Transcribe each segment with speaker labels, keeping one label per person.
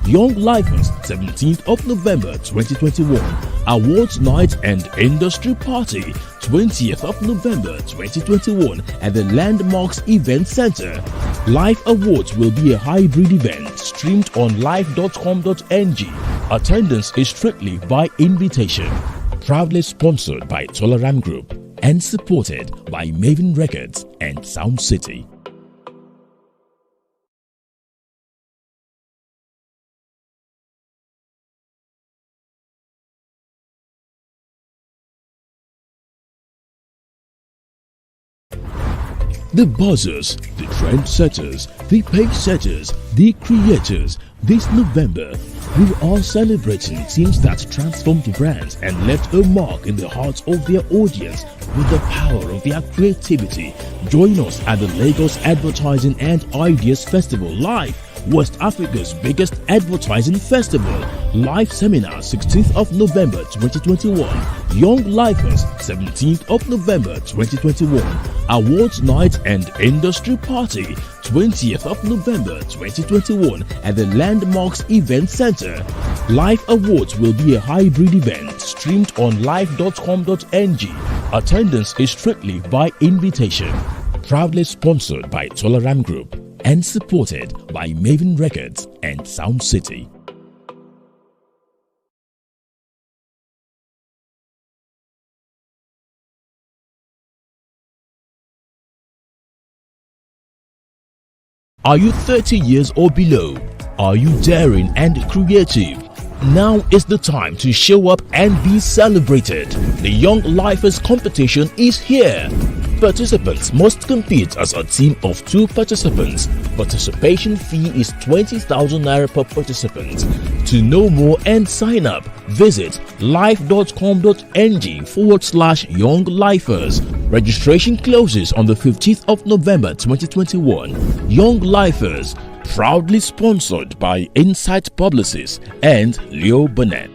Speaker 1: Young Lifers, 17th of November 2021. Awards Night and Industry Party, 20th of November 2021 at the Landmarks Event Center. LAIF Awards will be a hybrid event streamed on live.com.ng. Attendance is strictly by invitation. Proudly sponsored by Tolerant Group and supported by Maven Records and Sound City. The buzzers, the trendsetters, the pace-setters, the creators. This November, we are celebrating teams that transformed brands and left a mark in the hearts of their audience with the power of their creativity. Join us at the Lagos Advertising and Ideas Festival LAIF, West Africa's biggest advertising festival. LAIF Seminar 16th of November 2021. Young Lifers 17th of November 2021. Awards Night and Industry Party 20th of November 2021 at the Landmarks Event Center. LAIF Awards will be a hybrid event streamed on live.com.ng. Attendance is strictly by invitation. Proudly sponsored by Tolerant Group and supported by Maven Records and Sound City. Are you 30 years or below? Are you daring and creative? Now is the time to show up and be celebrated. The Young Lifers competition is here. Participants must compete as a team of 2 participants. Participation fee is 20,000 naira per participant. To know more and sign up, visit live.com.ng/Young Lifers. Registration closes on the 15th of November 2021. Young Lifers, proudly sponsored by Insight Publicists and Leo Burnett.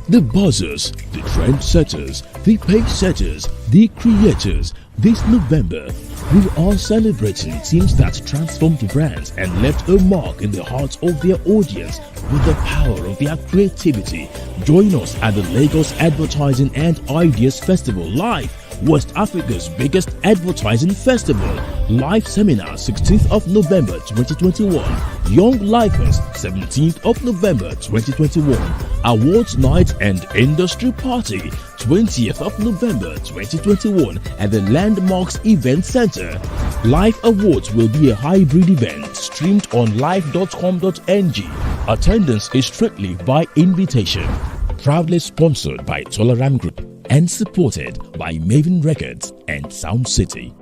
Speaker 1: The buzzers, the trendsetters, the pace-setters, the creators. This November, we are celebrating teams that transformed brands and left a mark in the hearts of their audience with the power of their creativity. Join us at the Lagos Advertising and Ideas Festival LAIF, West Africa's biggest advertising festival. LAIF Seminar 16th of November 2021. Young Lifers 17th of November 2021. Awards Night and Industry Party 20th of November 2021 at the Landmarks Event Center. LAIF Awards will be a hybrid event streamed on live.com.ng. Attendance is strictly by invitation. Proudly sponsored by Tolerant Group and supported by Maven Records and Sound City.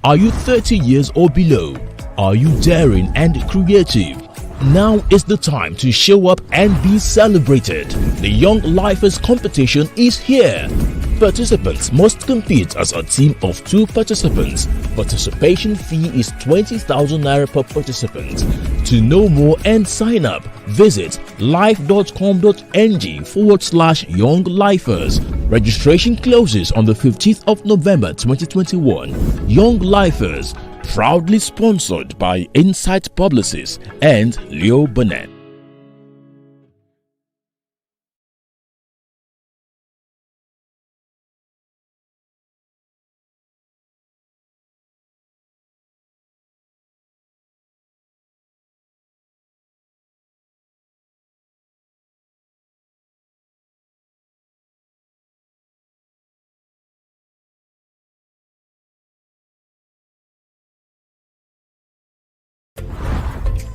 Speaker 1: Are you 30 years or below? Are you daring and creative? Now is the time to show up and be celebrated. The Young Lifers competition is here. Participants must compete as a team of 2 participants. Participation fee is 20,000 naira per participant. To know more and sign up, visit life.com.ng/Young Lifers. Registration closes on the 15th of November 2021. Young Lifers, proudly sponsored by Insight Publicists and Leo Burnett.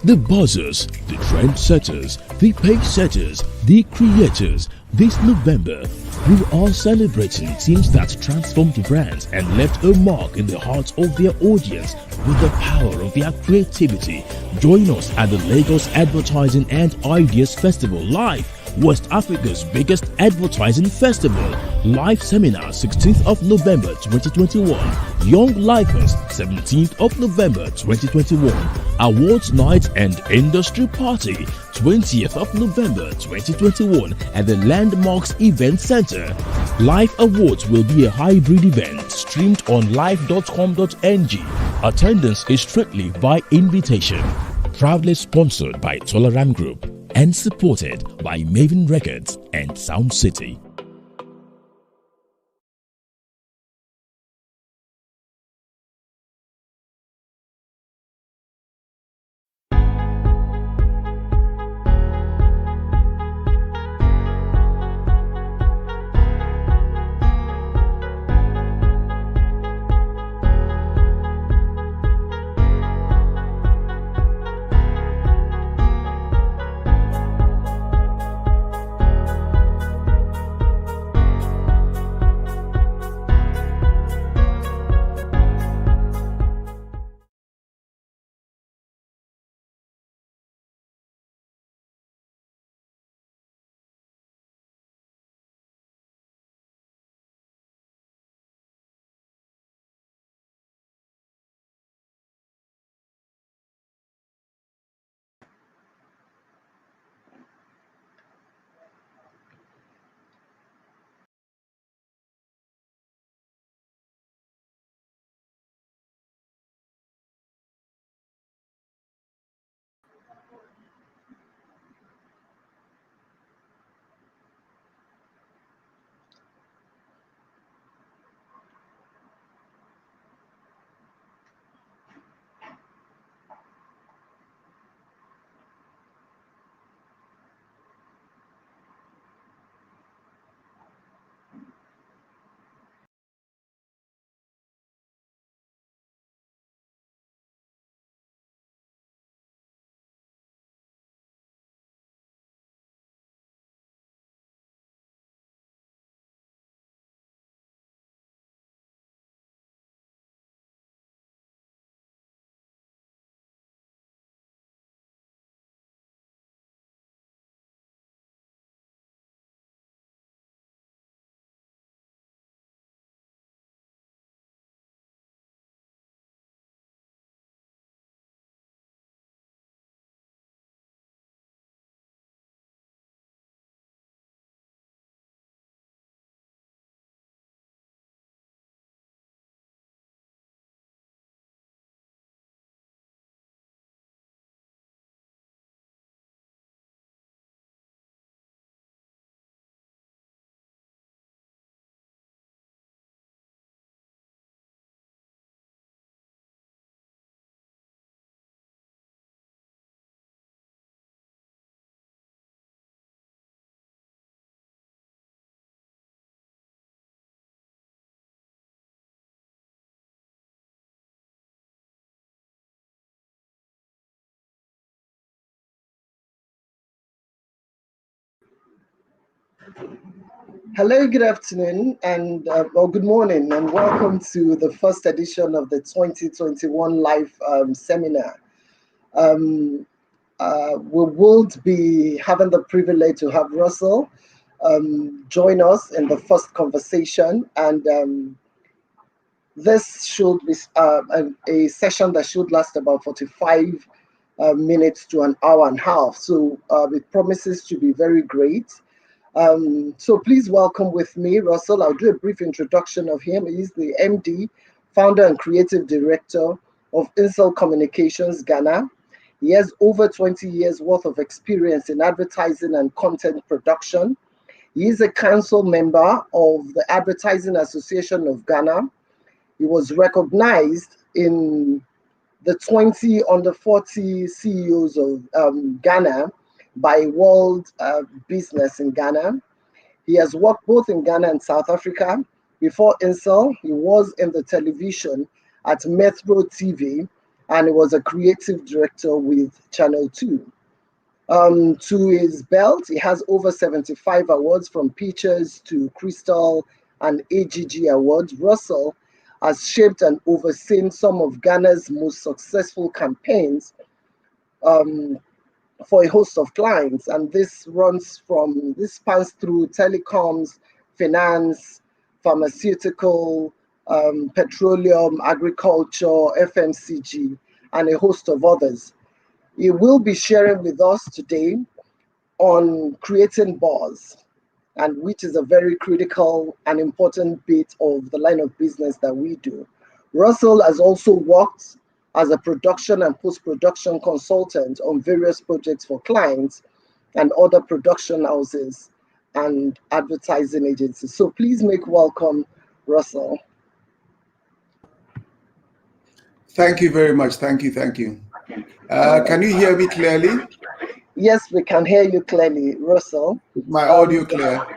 Speaker 1: The buzzers, the trendsetters, the pace setters, the creators. This November, we are celebrating teams that transformed brands and left a mark in the hearts of their audience with the power of their creativity. Join us at the Lagos Advertising and Ideas Festival LAIF, West Africa's biggest advertising festival. LAIF Seminar 16th of November 2021. Young Lifers 17th of November 2021. Awards Night and Industry Party 20th of November 2021 at the Landmarks Event Center. LAIF Awards will be a hybrid event streamed on live.com.ng. Attendance is strictly by invitation. Proudly sponsored by Toleram Group and supported by Maven Records and Sound City.
Speaker 2: Hello, good afternoon, and or good morning, and welcome to the first edition of the 2021 LAIF seminar. Um, we will be having the privilege to have Russel join us in the first conversation, and this should be a session that should last about 45 minutes to an hour and a half. So it promises to be very great. So please welcome with me, Russel. I'll do a brief introduction of him. He's the MD, founder and creative director of Insel Communications, Ghana. He has over 20 years worth of experience in advertising and content production. He is a council member of the Advertising Association of Ghana. He was recognized in the 20 under 40 CEOs of Ghana by World Business in Ghana. He has worked both in Ghana and South Africa. Before Insel, he was in the television at Metro TV, and he was a creative director with Channel 2. To his belt, he has over 75 awards, from Peaches to Crystal and AGG awards. Russel has shaped and overseen some of Ghana's most successful campaigns um, for a host of clients, and this spans through telecoms, finance, pharmaceutical, petroleum, agriculture, FMCG, and a host of others. He will be sharing with us today on creating buzz, and which is a very critical and important bit of the line of business that we do. Russell has also worked as a production and post-production consultant on various projects for clients and other production houses and advertising agencies. So please make welcome, Russell.
Speaker 3: Thank you very much. Thank you. Can you hear me clearly?
Speaker 2: Yes, we can hear you clearly, Russell.
Speaker 3: Is my audio clear?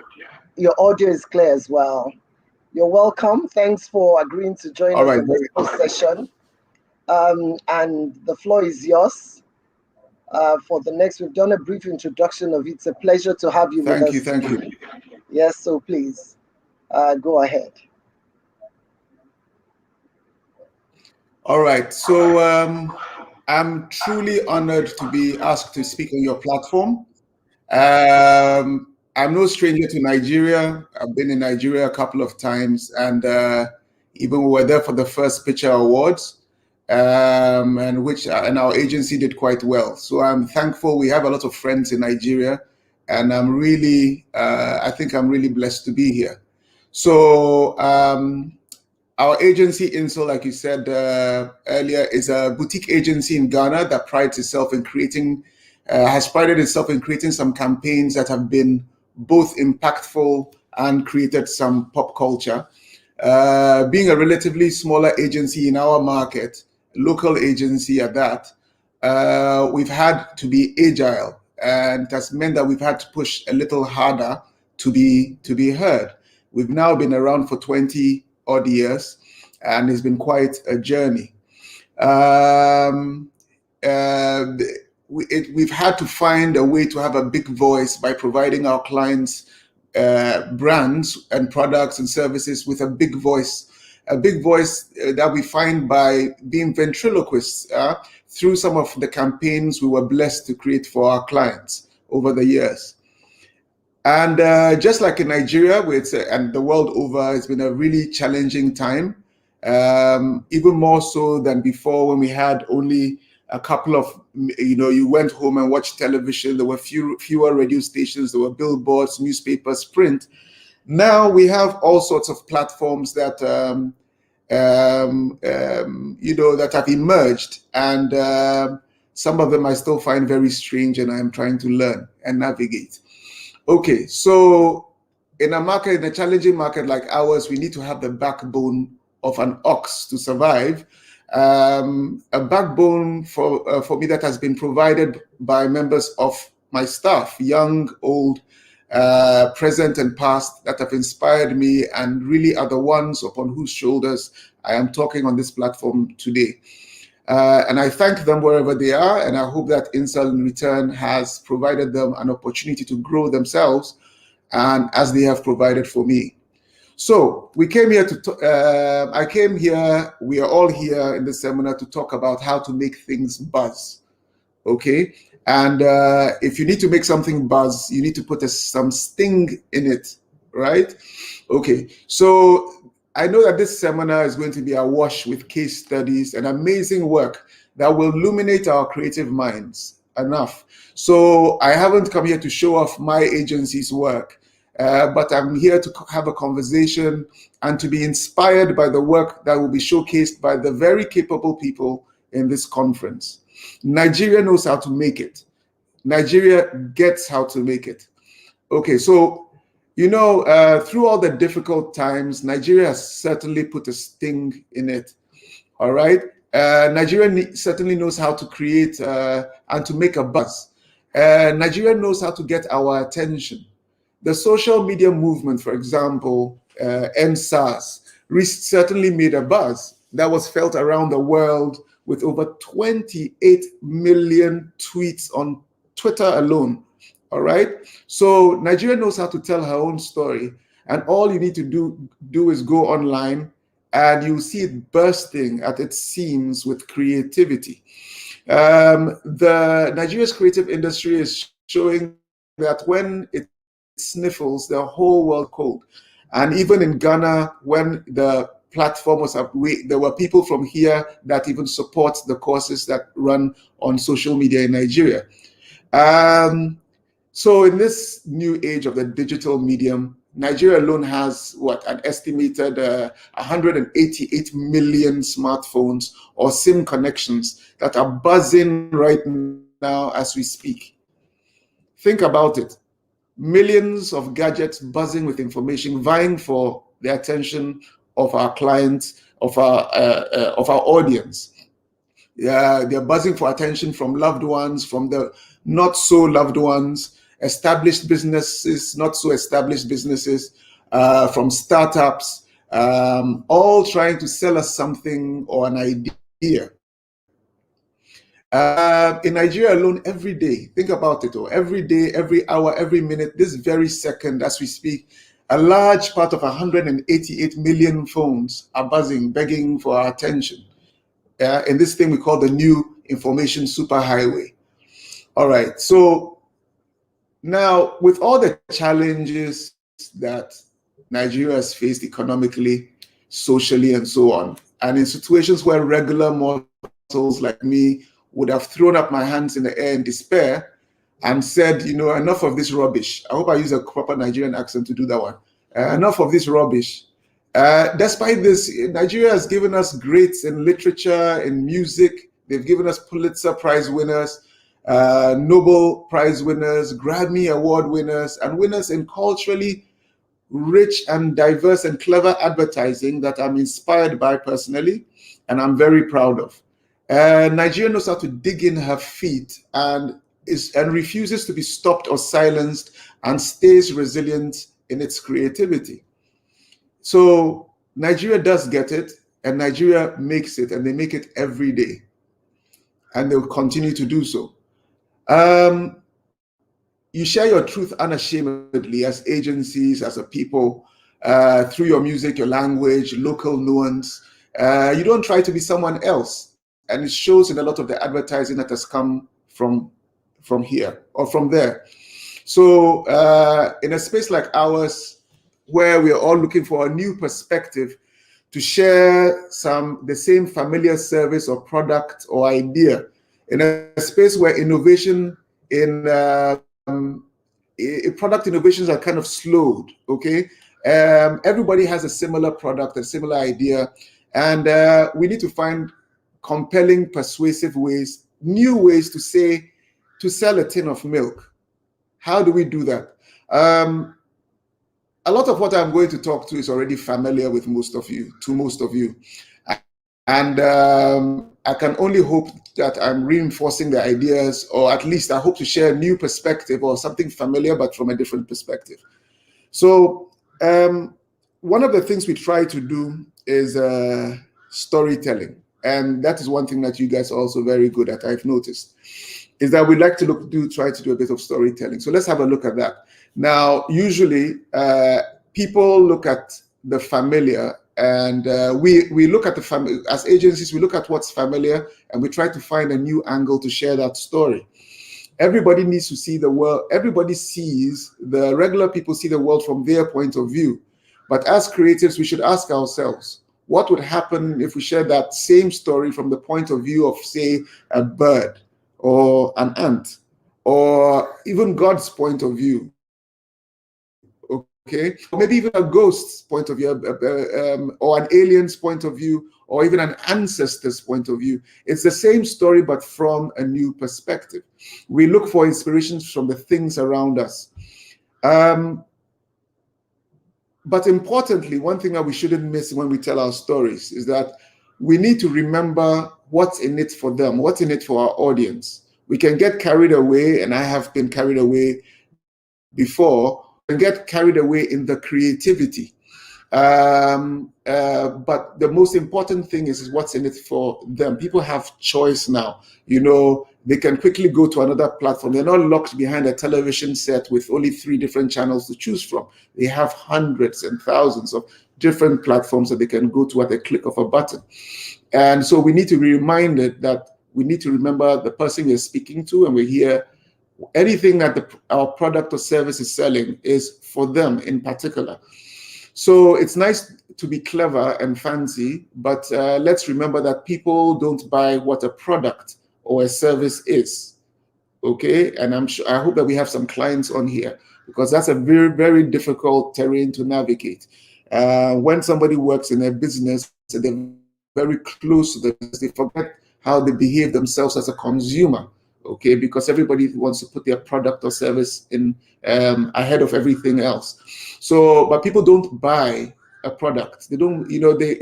Speaker 2: Your audio is clear as well. You're welcome. Thanks for agreeing to join us in this first session. And the floor is yours. For the next, we've done a brief introduction of it. It's a pleasure to have you with us.
Speaker 3: Thank you.
Speaker 2: Yes, so please go ahead.
Speaker 3: All right. So I'm truly honored to be asked to speak on your platform. I'm no stranger to Nigeria. I've been in Nigeria a couple of times, and even we were there for the first Picture Awards, and our agency did quite well. So I'm thankful. We have a lot of friends in Nigeria, and I'm really, I think I'm really blessed to be here. So our agency, Insel, like you said earlier, is a boutique agency in Ghana that has prided itself in creating some campaigns that have been both impactful and created some pop culture. Being a relatively smaller agency in our market, local agency at that, we've had to be agile, and that's meant that we've had to push a little harder to be heard. We've now been around for 20 odd years, and it's been quite a journey. We've had to find a way to have a big voice by providing our clients brands and products and services with a big voice that we find by being ventriloquists through some of the campaigns we were blessed to create for our clients over the years. And just like in Nigeria, and the world over, it's been a really challenging time, even more so than before, when we had only a couple of, you went home and watched television. There were fewer radio stations. There were billboards, newspapers, print. Now we have all sorts of platforms that, that have emerged, and some of them I still find very strange, and I'm trying to learn and navigate. Okay, so in a challenging market like ours, we need to have the backbone of an ox to survive. A backbone for me that has been provided by members of my staff, young, old, present and past, that have inspired me and really are the ones upon whose shoulders I am talking on this platform today. And I thank them wherever they are, and I hope that Insel in return has provided them an opportunity to grow themselves and as they have provided for me. So we came here I came here, we are all here in the seminar to talk about how to make things buzz, okay? And if you need to make something buzz, you need to put some sting in it, right? Okay, so I know that this seminar is going to be awash with case studies and amazing work that will illuminate our creative minds enough. So I haven't come here to show off my agency's work, but I'm here to have a conversation and to be inspired by the work that will be showcased by the very capable people in this conference. Nigeria knows how to make it. Nigeria gets how to make it. Okay, so, you know, through all the difficult times, Nigeria has certainly put a sting in it, all right? Nigeria certainly knows how to create and to make a buzz. Nigeria knows how to get our attention. The social media movement, for example, NSAS, certainly made a buzz that was felt around the world with over 28 million tweets on Twitter alone. All right. So Nigeria knows how to tell her own story. And all you need to do is go online and you'll see it bursting at its seams with creativity. The Nigeria's creative industry is showing that when it sniffles, the whole world cold. And even in Ghana, when the platform was up, there were people from here that even support the courses that run on social media in Nigeria. So in this new age of the digital medium, Nigeria alone has an estimated 188 million smartphones or SIM connections that are buzzing right now as we speak. Think about it. Millions of gadgets buzzing with information, vying for the attention of our clients, of our audience. Yeah, they're buzzing for attention from loved ones, from the not so loved ones, established businesses, not so established businesses, from startups, all trying to sell us something or an idea. In Nigeria alone, every day, think about it, every day, every hour, every minute, this very second as we speak, a large part of 188 million phones are buzzing, begging for our attention. In this thing we call the new information superhighway. All right, so now with all the challenges that Nigeria has faced economically, socially, and so on, and in situations where regular mortals like me would have thrown up my hands in the air in despair and said, you know, enough of this rubbish. I hope I use a proper Nigerian accent to do that one. Enough of this rubbish. Despite this, Nigeria has given us greats in literature, in music. They've given us Pulitzer Prize winners, Nobel Prize winners, Grammy Award winners, and winners in culturally rich and diverse and clever advertising that I'm inspired by personally, and I'm very proud of. Nigeria knows how to dig in her feet and refuses to be stopped or silenced and stays resilient in its creativity. So Nigeria does get it, and Nigeria makes it, and they make it every day, and they'll continue to do so. You share your truth unashamedly as agencies, as a people, through your music, your language, local nuance. You don't try to be someone else. And it shows in a lot of the advertising that has come from here or from there. So in a space like ours, where we are all looking for a new perspective to share the same familiar service or product or idea, in a space where innovation in product innovations are kind of slowed, okay? Everybody has a similar product, a similar idea, and we need to find compelling, persuasive ways, new ways to sell a tin of milk. How do we do that? A lot of what I'm going to talk to is already familiar with most of you, and I can only hope that I'm reinforcing the ideas, or at least I hope to share a new perspective or something familiar but from a different perspective. So one of the things we try to do is storytelling. And that is one thing that you guys are also very good at, I've noticed. is that we like to try to do a bit of storytelling. So let's have a look at that. Now, usually people look at the familiar, and we look at the family as agencies. We look at what's familiar, and we try to find a new angle to share that story. Everybody needs to see the world. Everybody sees, the regular people see the world from their point of view. But as creatives, we should ask ourselves, what would happen if we share that same story from the point of view of, say, a bird or an ant, or even God's point of view? Okay, or maybe even a ghost's point of view, or an alien's point of view, or even an ancestor's point of view. It's the same story, but from a new perspective. We look for inspirations from the things around us. But importantly, one thing that we shouldn't miss when we tell our stories is that we need to remember what's in it for them, what's in it for our audience. We can get carried away, and I have been carried away before, and get carried away in the creativity. But the most important thing is what's in it for them. People have choice now. You know, they can quickly go to another platform. They're not locked behind a television set with only 3 different channels to choose from. They have hundreds and thousands of different platforms that they can go to at the click of a button. And so we need to be reminded that we need to remember the person we're speaking to, and we're here. Anything that our product or service is selling is for them in particular. So it's nice to be clever and fancy, but let's remember that people don't buy what a product or a service is. Okay, and I hope that we have some clients on here, because that's a very, very difficult terrain to navigate. When somebody works in a business, they're very close to the business, they forget how they behave themselves as a consumer. Okay, because everybody wants to put their product or service in ahead of everything else. So, but people don't buy a product. They don't, you know, they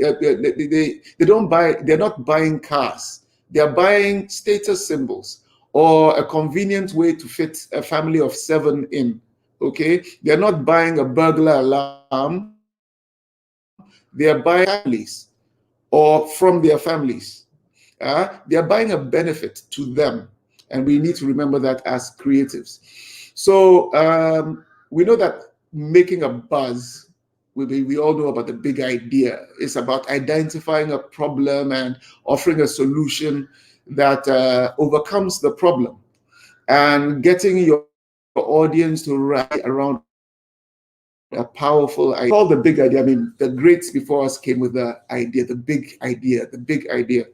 Speaker 3: don't buy. They're not buying cars. They are buying status symbols or a convenient way to fit a family of 7 in. Okay, they're not buying a burglar alarm. They are buying families or from their families. They are buying a benefit to them. And we need to remember that as creatives. So we know that making a buzz, we all know about the big idea. It's about identifying a problem and offering a solution that overcomes the problem, and getting your audience to rally around a powerful idea. Called the big idea. I mean, the greats before us came with the idea, the big idea, the big idea.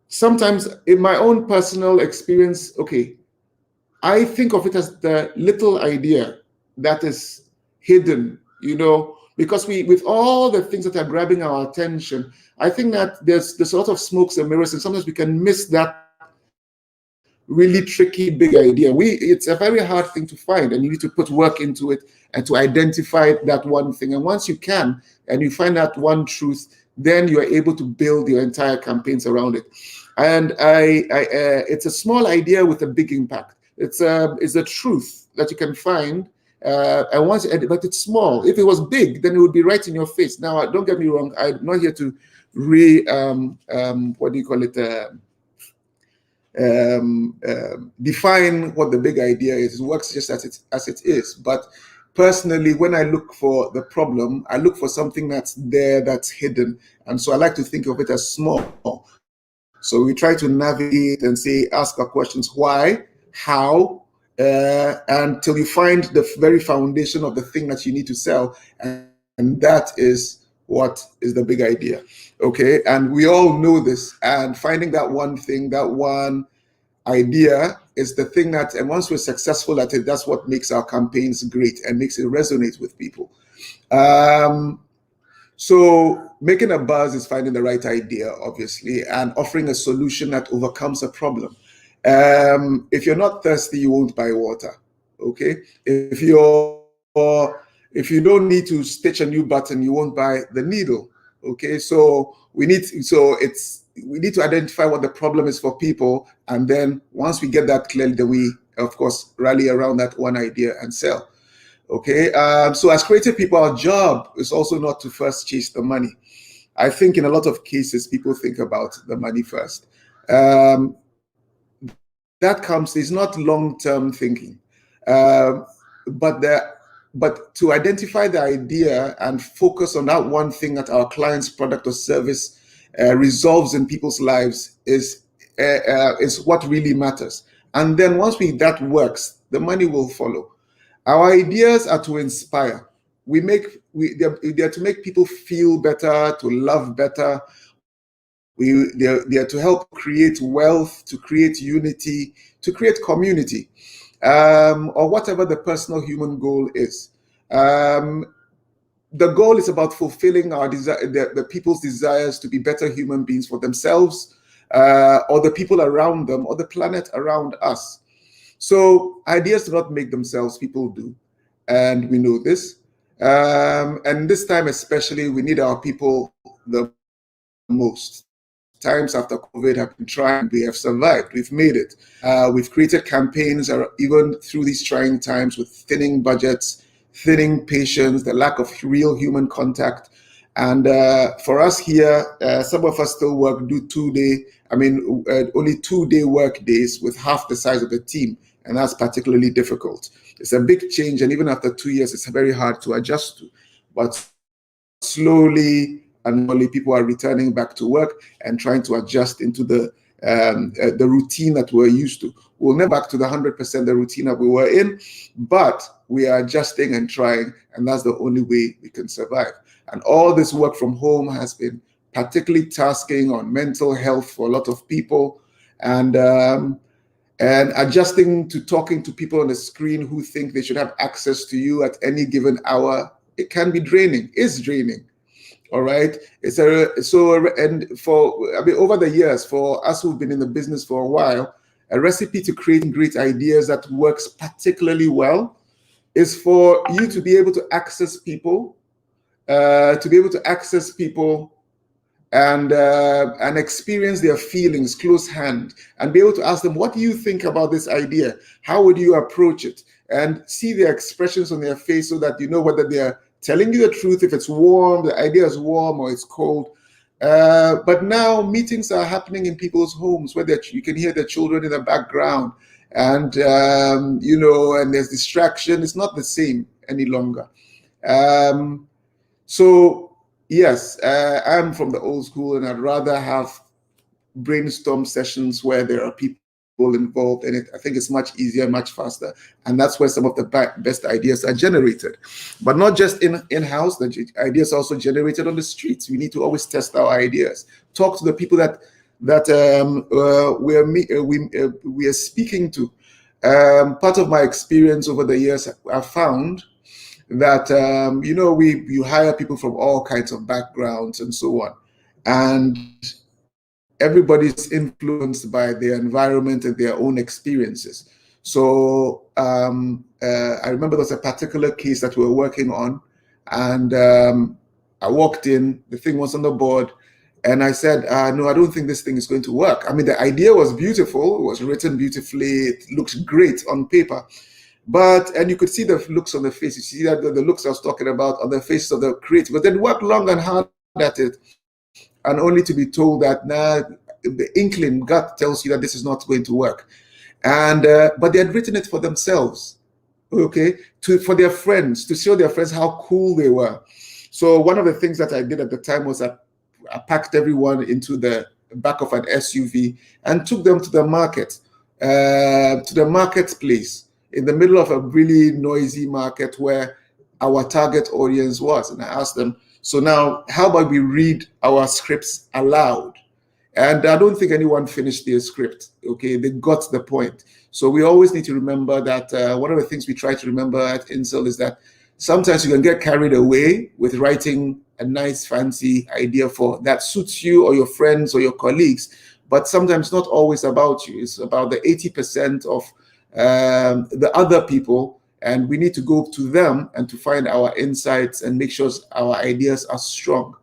Speaker 3: Sometimes in my own personal experience, okay, I think of it as the little idea that is hidden, you know, because with all the things that are grabbing our attention, I think that there's a lot of smokes and mirrors, and sometimes we can miss that really tricky big idea. It's a very hard thing to find, and you need to put work into it and to identify that one thing. And once you can, and you find that one truth, then you are able to build your entire campaigns around it. And it's a small idea with a big impact. It's a truth that you can find, and once, but it's small. If it was big, then it would be right in your face. Now, don't get me wrong. I'm not here to what do you call it? Define what the big idea is. It works just as it is. But personally, when I look for the problem, I look for something that's there, that's hidden, and so I like to think of it as small. So we try to navigate and ask our questions: why, how, until you find the very foundation of the thing that you need to sell, and that is what is the big idea. Okay, and we all know this. And finding that one thing, that one idea, is the thing that, and once we're successful at it, that's what makes our campaigns great and makes it resonate with people. So making a buzz is finding the right idea, obviously, and offering a solution that overcomes a problem. If you're not thirsty, you won't buy water. Okay, if you don't need to stitch a new button, you won't buy the needle. Okay, so we need to identify what the problem is for people, and then once we get that clearly, then we, of course, rally around that one idea and sell. Okay, so as creative people, our job is also not to first chase the money. I think in a lot of cases, people think about the money first. that comes, is not long-term thinking. But to identify the idea and focus on that one thing that our client's product or service resolves in people's lives is what really matters. And then once that works, the money will follow. Our ideas are to inspire. They're to make people feel better, to love better. They're to help create wealth, to create unity, to create community, or whatever the personal human goal is. The goal is about fulfilling the people's desires to be better human beings for themselves, or the people around them, or the planet around us. So ideas do not make themselves, people do. And we know this. And this time especially, we need our people the most. Times after COVID have been trying, we have survived, we've made it. We've created campaigns, even through these trying times, with thinning budgets, thinning patients, the lack of real human contact. And for us here, some of us still only 2-day work days with half the size of the team. And that's particularly difficult. It's a big change. And even after 2 years, it's very hard to adjust to. But slowly and slowly, people are returning back to work and trying to adjust into the routine that we're used to. We'll never back to the 100% the routine that we were in, but we are adjusting and trying, and that's the only way we can survive. And all this work from home has been particularly tasking on mental health for a lot of people, and adjusting to talking to people on the screen who think they should have access to you at any given hour. It can be draining. It's draining. All right. Over the years, for us who've been in the business for a while, a recipe to creating great ideas that works particularly well is for you to be able to access people, and experience their feelings close hand, and be able to ask them, what do you think about this idea? How would you approach it? And see their expressions on their face so that you know whether they're telling you the truth, if it's warm, the idea is warm, or it's cold. But now meetings are happening in people's homes where you can hear the children in the background, and and there's distraction. It's not the same any longer. So yes, I'm from the old school, and I'd rather have brainstorm sessions where there are people involved in it. I think it's much easier, much faster, and that's where some of the best ideas are generated. But not just in-house, the ideas are also generated on the streets. We need to always test our ideas, talk to the people that we are speaking to. Part of my experience over the years, I found that you hire people from all kinds of backgrounds and so on, and everybody's influenced by their environment and their own experiences. So I remember there was a particular case that we were working on, and I walked in, the thing was on the board, and I said, no, I don't think this thing is going to work. I mean, the idea was beautiful, it was written beautifully, it looks great on paper, and you could see the looks on the face. You see that the looks I was talking about on the faces of the creators, but then work long and hard at it, and only to be told that the inkling gut tells you that this is not going to work. And but they had written it for themselves, okay, for their friends, to show their friends how cool they were. So one of the things that I did at the time was I packed everyone into the back of an SUV and took them to the marketplace in the middle of a really noisy market where our target audience was. And I asked them, so now how about we read our scripts aloud? And I don't think anyone finished their script, okay? They got the point. So we always need to remember that one of the things we try to remember at Insel is that sometimes you can get carried away with writing a nice fancy idea that suits you or your friends or your colleagues, but sometimes not always about you. It's about the 80% of the other people, and we need to go to them and to find our insights and make sure our ideas are strong.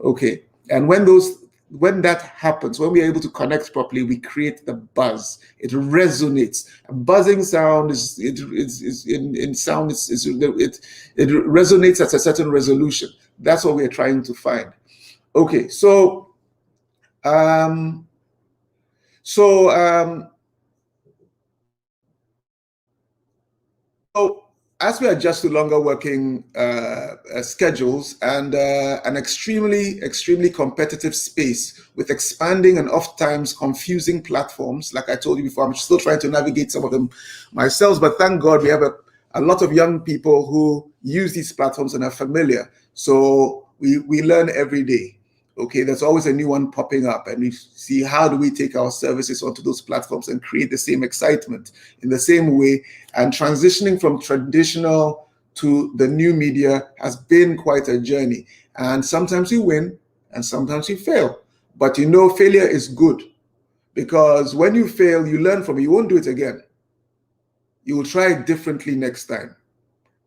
Speaker 3: Okay, and when that happens, when we are able to connect properly, we create the buzz. It resonates. A buzzing sound it resonates at a certain resolution. That's what we are trying to find. Okay, So as we adjust to longer working schedules and an extremely competitive space with expanding and oftentimes confusing platforms, like I told you before, I'm still trying to navigate some of them myself, but thank God we have a lot of young people who use these platforms and are familiar. So we learn every day. Okay, there's always a new one popping up, and we see how do we take our services onto those platforms and create the same excitement in the same way. And transitioning from traditional to the new media has been quite a journey. And sometimes you win and sometimes you fail. But you know, failure is good, because when you fail, you learn from it. You won't do it again. You will try it differently next time.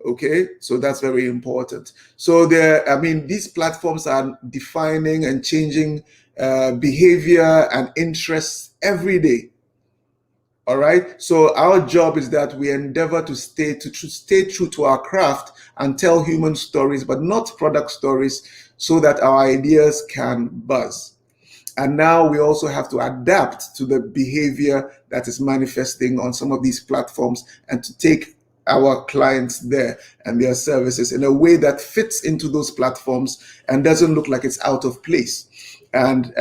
Speaker 3: Okay, so that's very important. So these platforms are defining and changing behavior and interests every day. All right. So our job is that we endeavor to stay true to our craft and tell human stories, but not product stories, so that our ideas can buzz. And now we also have to adapt to the behavior that is manifesting on some of these platforms and to take our clients there and their services in a way that fits into those platforms and doesn't look like it's out of place. And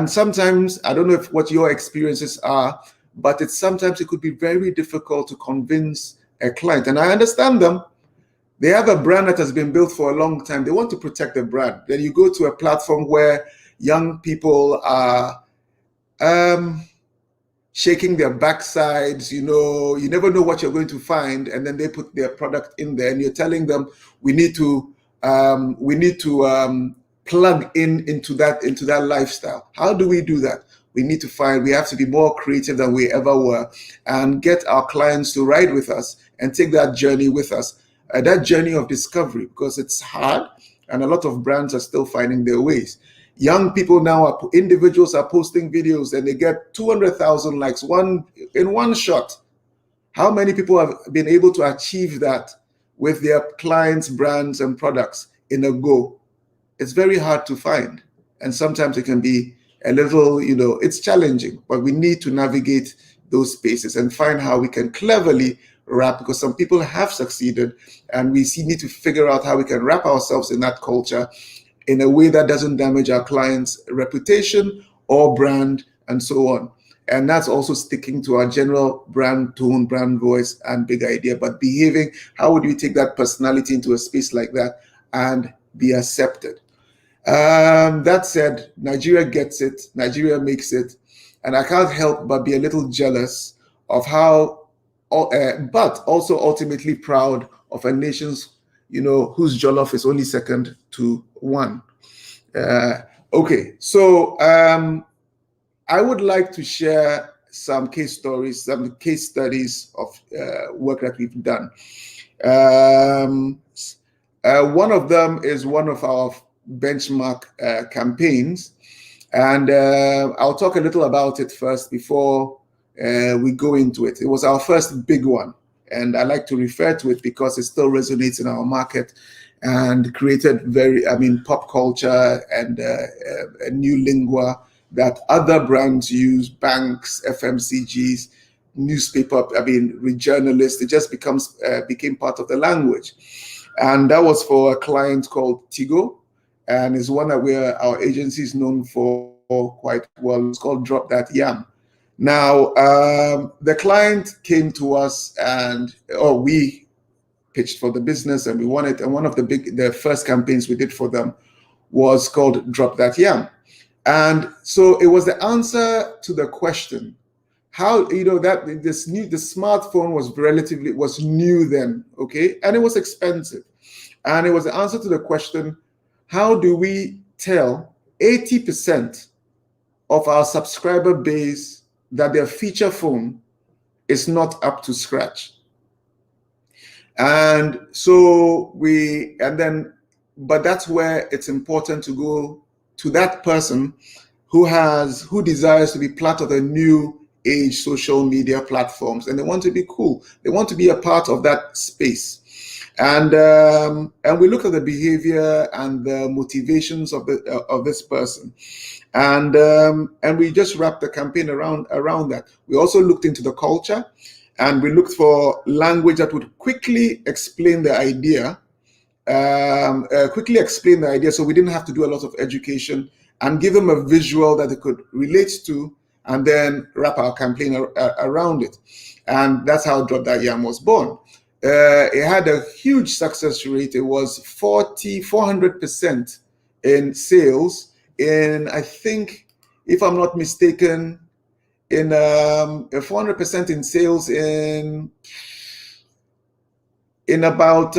Speaker 3: sometimes, I don't know what your experiences are, but sometimes it could be very difficult to convince a client. And I understand them. They have a brand that has been built for a long time. They want to protect the brand. Then you go to a platform where young people are shaking their backsides, you never know what you're going to find, and then they put their product in there, and you're telling them we need to plug into that lifestyle. How do we do that? We have to be more creative than we ever were, and get our clients to ride with us and take that journey with us, that journey of discovery, because it's hard, and a lot of brands are still finding their ways. Young people now, individuals are posting videos and they get 200,000 likes in one shot. How many people have been able to achieve that with their clients, brands, and products in a go? It's very hard to find. And sometimes it can be a little, it's challenging, but we need to navigate those spaces and find how we can cleverly wrap, because some people have succeeded, and we need to figure out how we can wrap ourselves in that culture in a way that doesn't damage our client's reputation or brand, and so on. And that's also sticking to our general brand tone, brand voice, and big idea, but behaving, how would you take that personality into a space like that and be accepted? That said, Nigeria gets it, Nigeria makes it, and I can't help but be a little jealous of how, but also ultimately proud of a nation's whose jollof is only second to one. Okay, so I would like to share some case stories, some case studies of work that we've done. One of them is one of our benchmark campaigns, and I'll talk a little about it first before we go into it. It was our first big one, and I like to refer to it because it still resonates in our market and created pop culture and a new lingua that other brands use, banks, FMCGs, newspaper, journalists. It just became part of the language. And that was for a client called Tigo, and is one that our agency is known for quite well. It's called Drop That Yam. Now, the client came to us, and we pitched for the business, and we won it. And one of the first campaigns we did for them was called Drop That Yam. And so it was the answer to the question, how, that the smartphone was new then, okay? And it was expensive. And it was the answer to the question, how do we tell 80% of our subscriber base that their feature phone is not up to scratch? And so but that's where it's important to go to that person who desires to be part of the new age social media platforms, and they want to be cool. They want to be a part of that space. And we look at the behavior and the motivations of this person, and we just wrapped the campaign around that. We also looked into the culture, and we looked for language that would quickly explain the idea. So we didn't have to do a lot of education, and give them a visual that they could relate to, and then wrap our campaign around it. And that's how Drop That Yam was born. It had a huge success rate. It was 400% in sales in, I think, if I'm not mistaken, in 400% in sales in about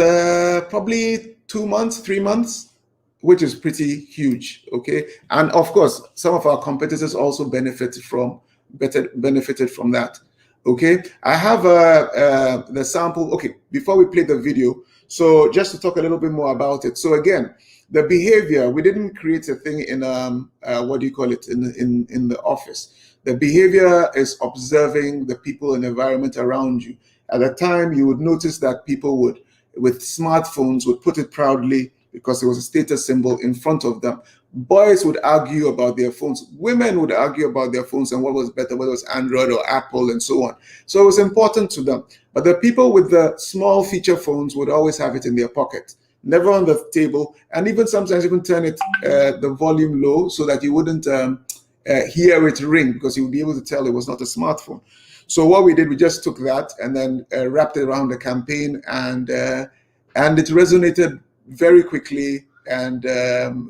Speaker 3: probably 2 months, 3 months, which is pretty huge. Okay, and of course, some of our competitors also benefited from that. Okay, I have the sample. Okay, before we play the video, so just to talk a little bit more about it. So again, the behavior, we didn't create a thing in what do you call it, in the office. The behavior is observing the people and environment around you. At the time, you would notice that people would, with smartphones, would put it proudly because it was a status symbol in front of them. Boys would argue about their phones. Women would argue about their phones and what was better, whether it was Android or Apple and so on. So it was important to them. But the people with the small feature phones would always have it in their pocket, never on the table, and even sometimes even turn it the volume low so that you wouldn't hear it ring, because you would be able to tell it was not a smartphone. So what we did, we just took that and then wrapped it around the campaign, and it resonated very quickly and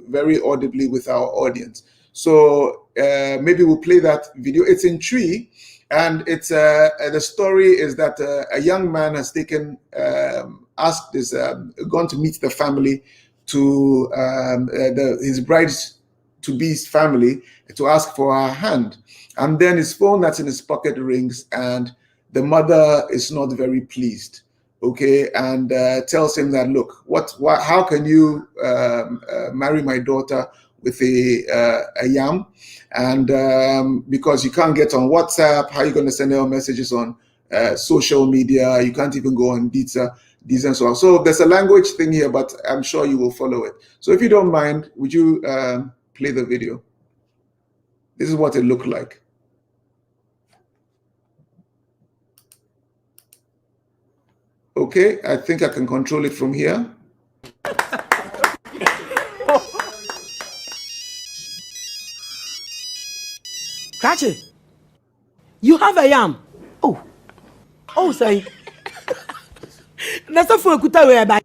Speaker 3: very audibly with our audience. So maybe we'll play that video. It's in Tree, and it's the story is that a young man has taken gone to meet the family to his bride's-to-be's family to ask for her hand. And then his phone that's in his pocket rings, and the mother is not very pleased, okay, and tells him that, look, how can you marry my daughter with a yam? And because you can't get on WhatsApp, how are you going to send her messages on social media? You can't even go on these and so on. So there's a language thing here, but I'm sure you will follow it. So if you don't mind, would you play the video? This is what it looked like. Okay, I think I can control it from here.
Speaker 4: Cratchit, you have a yam. Oh, say. That's a fool kuta we ba.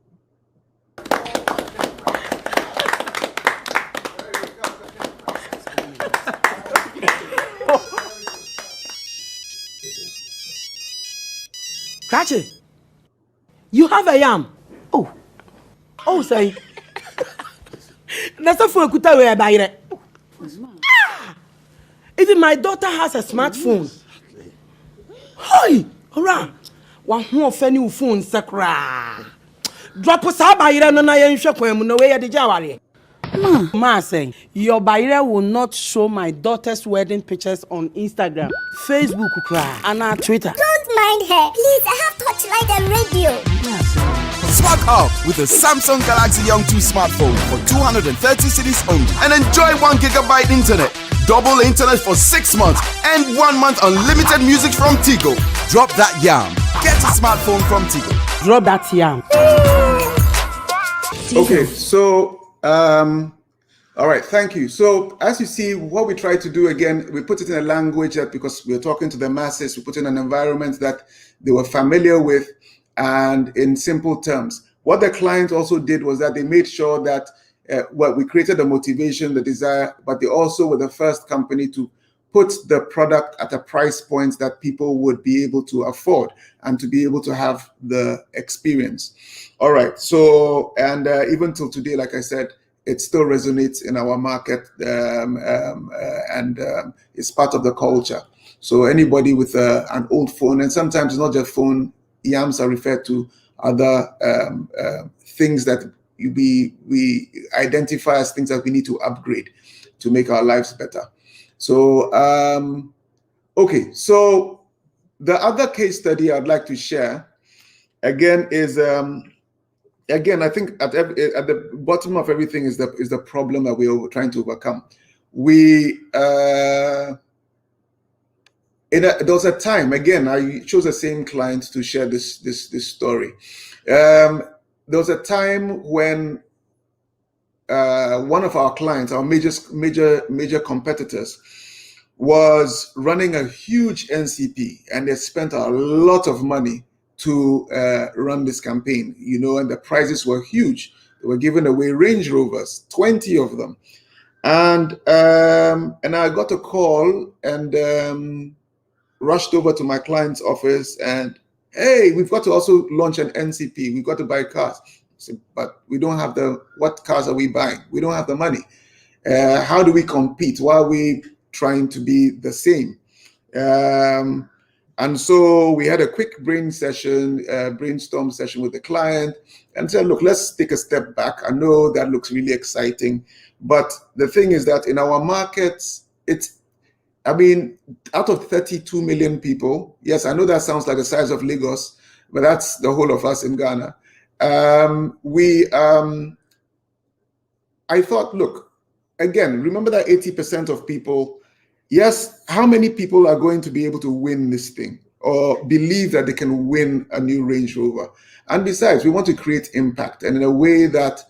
Speaker 4: Cratchit, you have a yam. Oh, say. That's a fool kuta we ba. Even my daughter has a smartphone. Hi, hurrah! One who offending phone sakra. Drop us out by no na shop when no way at the Jawari. Ma saying your buyer will not show my daughter's wedding pictures on Instagram, Facebook, and Twitter.
Speaker 5: Don't mind her. Please, I have touchlight and radio.
Speaker 6: Swag up with a Samsung Galaxy Young 2 smartphone for 230 cedis only and enjoy 1 GB internet, double internet for 6 months, and 1 month unlimited music from Tigo. Drop that yam. Get a smartphone from Tigo.
Speaker 4: Drop that yam.
Speaker 3: Okay, so all right, thank you. So as you see, what we try to do again, we put it in a language that, because we're talking to the masses, we put in an environment that they were familiar with, and in simple terms. What the client also did was that they made sure that we created the motivation, the desire, but they also were the first company to put the product at a price point that people would be able to afford and to be able to have the experience. All right, so, and even till today, like I said, it still resonates in our market, and it's part of the culture. So anybody with an old phone, and sometimes it's not just phone, yams are referred to other things that we identify as things that we need to upgrade to make our lives better. So, okay, so the other case study I'd like to share, again, is, again, I think at the bottom of everything is the problem that we're trying to overcome. there was a time, again, I chose the same client to share this story. There was a time when one of our clients, our major competitors, was running a huge NCP, and they spent a lot of money to run this campaign, and the prizes were huge. They were giving away Range Rovers, 20 of them. And I got a call and rushed over to my client's office and, hey, we've got to also launch an NCP. We've got to buy cars. I said, but we don't have what cars are we buying? We don't have the money. How do we compete? Why are we trying to be the same? And so we had a quick brainstorm session with the client and said, look, let's take a step back. I know that looks really exciting, but the thing is that in our markets, out of 32 million people, yes, I know that sounds like the size of Lagos, but that's the whole of us in Ghana. I thought, look, again, remember that 80% of people, yes, how many people are going to be able to win this thing or believe that they can win a new Range Rover? And besides, we want to create impact, and in a way that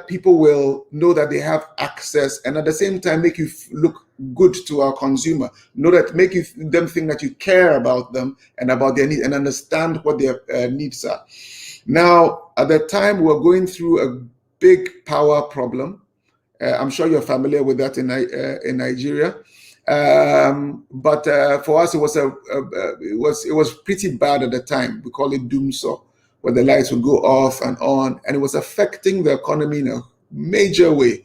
Speaker 3: people will know that they have access, and at the same time make you look good to our consumer, make them think that you care about them and about their needs and understand what their needs are. Now, at that time, we were going through a big power problem. I'm sure you're familiar with that in Nigeria. But for us, it was pretty bad at the time. We call it doomsaw, where the lights would go off and on, and it was affecting the economy in a major way.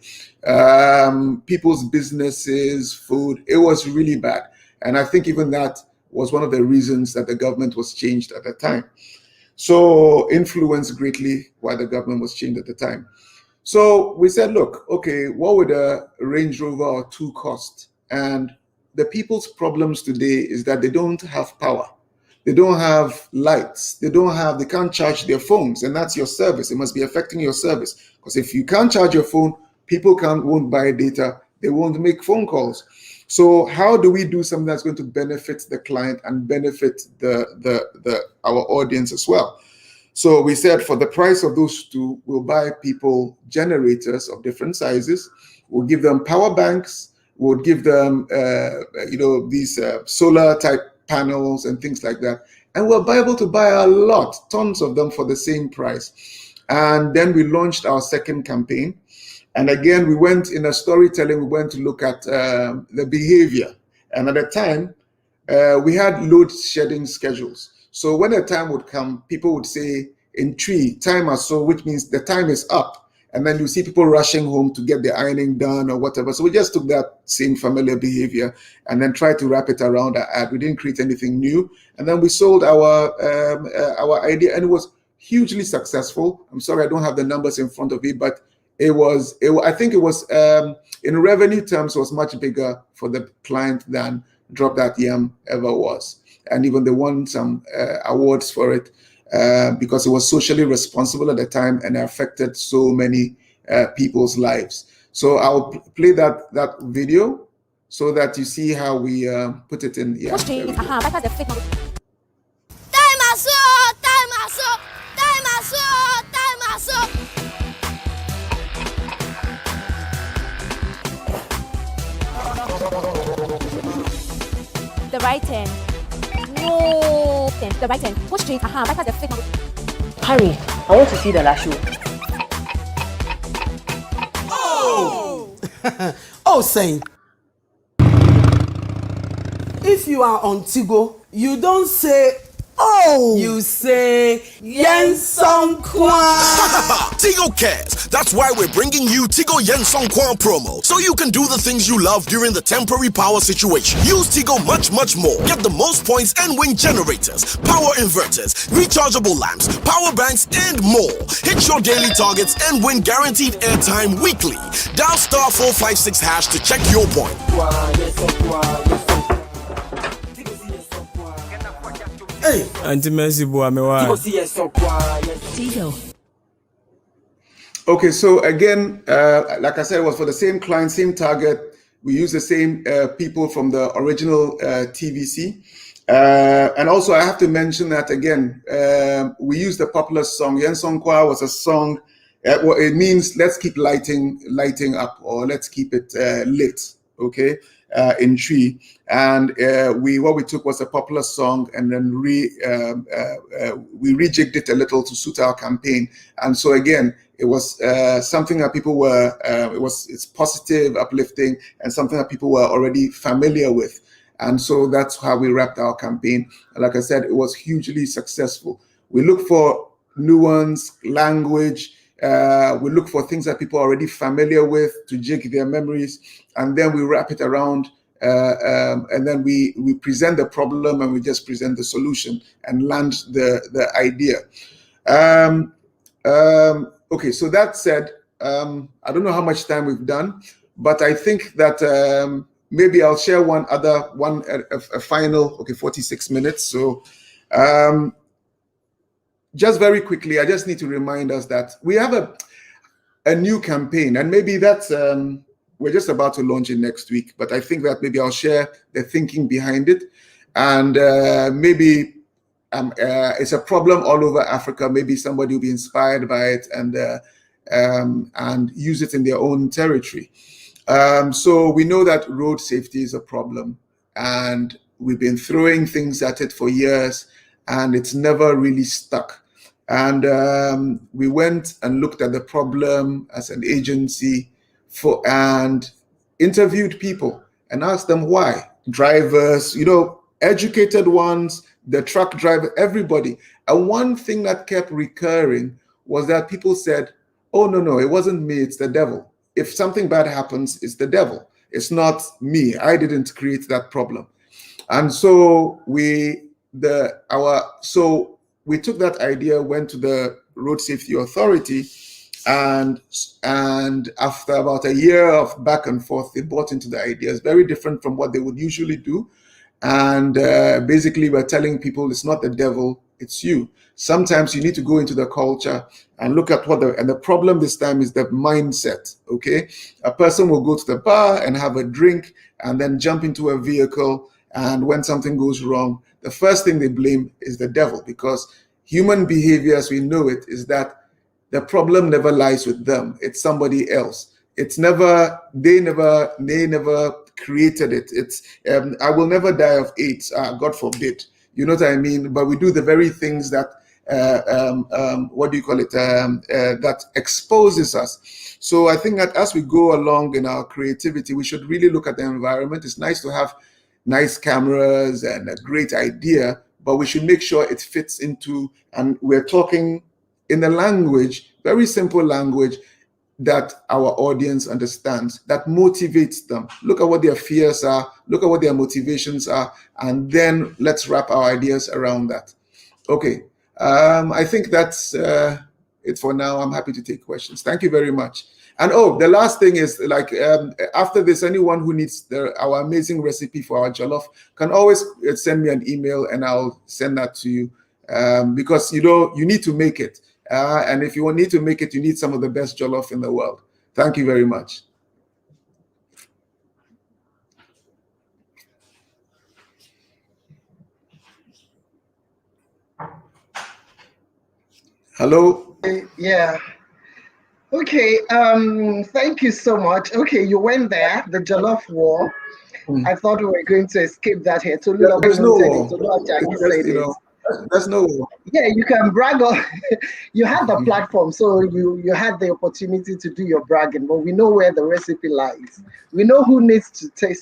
Speaker 3: People's businesses, food, it was really bad. And I think even that was one of the reasons that the government was changed at the time. So influenced greatly why the government was changed at the time. So we said, look, okay, what would a Range Rover or two cost? And the people's problems today is that they don't have power. They don't have lights. They can't charge their phones, and that's your service. It must be affecting your service. Because if you can't charge your phone, people won't buy data. They won't make phone calls. So how do we do something that's going to benefit the client and benefit our audience as well? So we said for the price of those two, we'll buy people generators of different sizes. We'll give them power banks. We'll give them, these solar type panels and things like that. And we'll be able to buy tons of them for the same price. And then we launched our second campaign. And again, we went in a storytelling, we went to look at the behavior. And at the time, we had load shedding schedules. So when the time would come, people would say in tree, time or so, which means the time is up. And then you see people rushing home to get their ironing done or whatever. So we just took that same familiar behavior and then tried to wrap it around our ad. We didn't create anything new. And then we sold our idea, and it was hugely successful. I'm sorry, I don't have the numbers in front of me, but I think it was in revenue terms was much bigger for the client than Drop That Yam ever was. And even they won some awards for it because it was socially responsible at the time and affected so many people's lives. So I'll play that video so that you see how we put it in. Yeah.
Speaker 7: The right hand. No. Then the right hand. Go straight. Right past the fake.
Speaker 8: Hurry. I want to see the last show.
Speaker 4: Oh! Oh, Saint. If you are on Tigo, you don't say, oh! You say, Yen Song Kwan!
Speaker 6: Tigo cares. That's why we're bringing you Tigo Yen Song Kwan promo, so you can do the things you love during the temporary power situation. Use Tigo much more. Get the most points and win generators, power inverters, rechargeable lamps, power banks, and more. Hit your daily targets and win guaranteed airtime weekly. Dial *456# to check your point.
Speaker 4: Hey,
Speaker 9: Auntie Mercy Boamewa.
Speaker 3: Okay, so again, like I said, it was for the same client, same target, We use the same people from the original TVC. And also, I have to mention that again, we use the popular song. Yen Song Kwa was a song. Well, it means let's keep lighting up, or let's keep it lit. Okay, in tree. And what we took was a popular song, and then we rejigged it a little to suit our campaign. And so again, it was something that people were. It's positive, uplifting, and something that people were already familiar with. And so that's how we wrapped our campaign. And like I said, it was hugely successful. We look for nuance, language. We look for things that people are already familiar with to jig their memories. And then we wrap it around. And then we present the problem, and we just present the solution and land the idea. Okay, so that said, I don't know how much time we've done, but I think that maybe I'll share a final, 46 minutes. So just very quickly, I just need to remind us that we have a new campaign, and maybe that's, we're just about to launch it next week, but I think that maybe I'll share the thinking behind it. And maybe it's a problem all over Africa. Maybe somebody will be inspired by it and use it in their own territory. So we know that road safety is a problem, and we've been throwing things at it for years, and it's never really stuck. And we went and looked at the problem as an agency and interviewed people and asked them why. Drivers, educated ones, the truck driver, everybody. And one thing that kept recurring was that people said, oh, no, it wasn't me, it's the devil. If something bad happens, it's the devil. It's not me. I didn't create that problem. And so we took that idea, went to the Road Safety Authority, and after about a year of back and forth, they bought into the idea. It's very different from what they would usually do. And basically, we're telling people it's not the devil, it's you. Sometimes you need to go into the culture and look at and the problem this time is the mindset, okay? A person will go to the bar and have a drink and then jump into a vehicle, and when something goes wrong, the first thing they blame is the devil, because human behavior as we know it is that the problem never lies with them. It's somebody else. It's never, they never created it. It's, I will never die of AIDS, God forbid. You know what I mean? But we do the very things that, that exposes us. So I think that as we go along in our creativity, we should really look at the environment. It's nice to have nice cameras and a great idea, but we should make sure it fits into, and we're talking in a language, very simple language, that our audience understands, that motivates them. Look at what their fears are, look at what their motivations are, and then let's wrap our ideas around that. Okay, I think that's it for now. I'm happy to take questions. Thank you very much. And the last thing is, like, after this, anyone who needs our amazing recipe for our jollof can always send me an email, and I'll send that to you, because you need to make it. And if you need to make it, you need some of the best jollof in the world. Thank you very much. Hello?
Speaker 2: Yeah. Okay. Thank you so much. Okay, you went there, the jollof war. I thought we were going to escape that here.
Speaker 3: There's no war. There's no war.
Speaker 2: Yeah, you can brag on. You had the platform, so you had the opportunity to do your bragging. But we know where the recipe lies. We know who needs to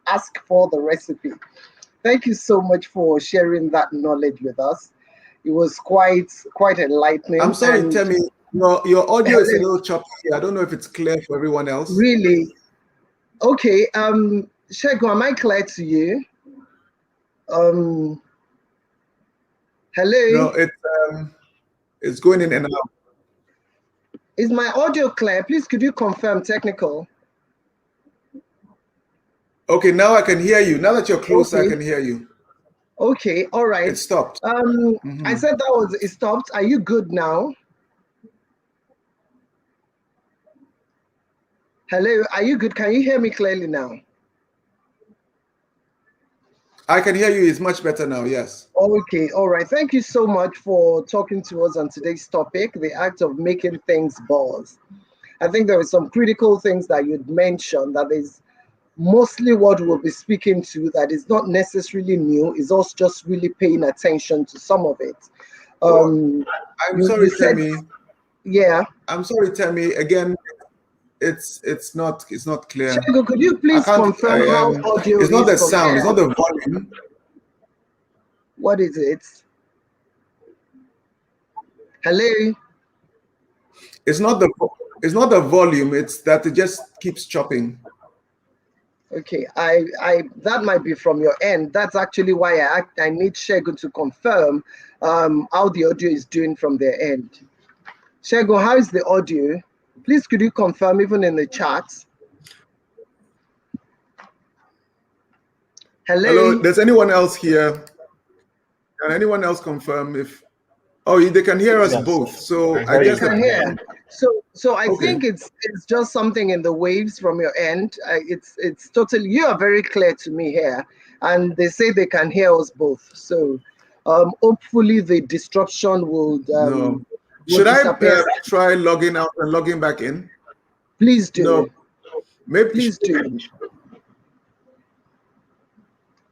Speaker 2: ask for the recipe. Thank you so much for sharing that knowledge with us. It was quite enlightening.
Speaker 3: I'm sorry, Temi, your audio is a little choppy. I don't know if it's clear for everyone else.
Speaker 2: Really? Okay. Shego, am I clear to you? Hello?
Speaker 3: No, it's going in and out.
Speaker 2: Is my audio clear? Please, could you confirm technical?
Speaker 3: Okay, now I can hear you. Now that you're closer, okay. I can hear you.
Speaker 2: Okay, all right.
Speaker 3: It stopped.
Speaker 2: I said it stopped. Are you good now? Hello, are you good? Can you hear me clearly now?
Speaker 3: I can hear you. It's much better now. Yes.
Speaker 2: Okay, all right. Thank you so much for talking to us on today's topic, the act of making things buzz. I think there were some critical things that you'd mentioned that is mostly what we'll be speaking to, that is not necessarily new, is us just really paying attention to some of it.
Speaker 3: I'm sorry,
Speaker 2: you said,
Speaker 3: Temi.
Speaker 2: yeah.
Speaker 3: I'm sorry, Temi. Again, it's not clear.
Speaker 2: Shego, could you please confirm how audio
Speaker 3: it's not
Speaker 2: is
Speaker 3: the
Speaker 2: from
Speaker 3: sound,
Speaker 2: here?
Speaker 3: it's not the volume.
Speaker 2: What is it? Hello?
Speaker 3: It's not the volume, it's that it just keeps chopping.
Speaker 2: Okay, I that might be from your end. That's actually why I need Shego to confirm how the audio is doing from their end. Shego, how is the audio? Please, could you confirm even in the chat?
Speaker 3: Hello, does anyone else here? Can anyone else confirm if? Oh, they can hear us both. So I guess
Speaker 2: can hear. So I think it's just something in the waves from your end. It's totally, you are very clear to me here, and they say they can hear us both. So hopefully the disruption would.
Speaker 3: No. Should I try logging out and logging back in?
Speaker 2: Please do.
Speaker 3: No. Maybe.
Speaker 2: Please do.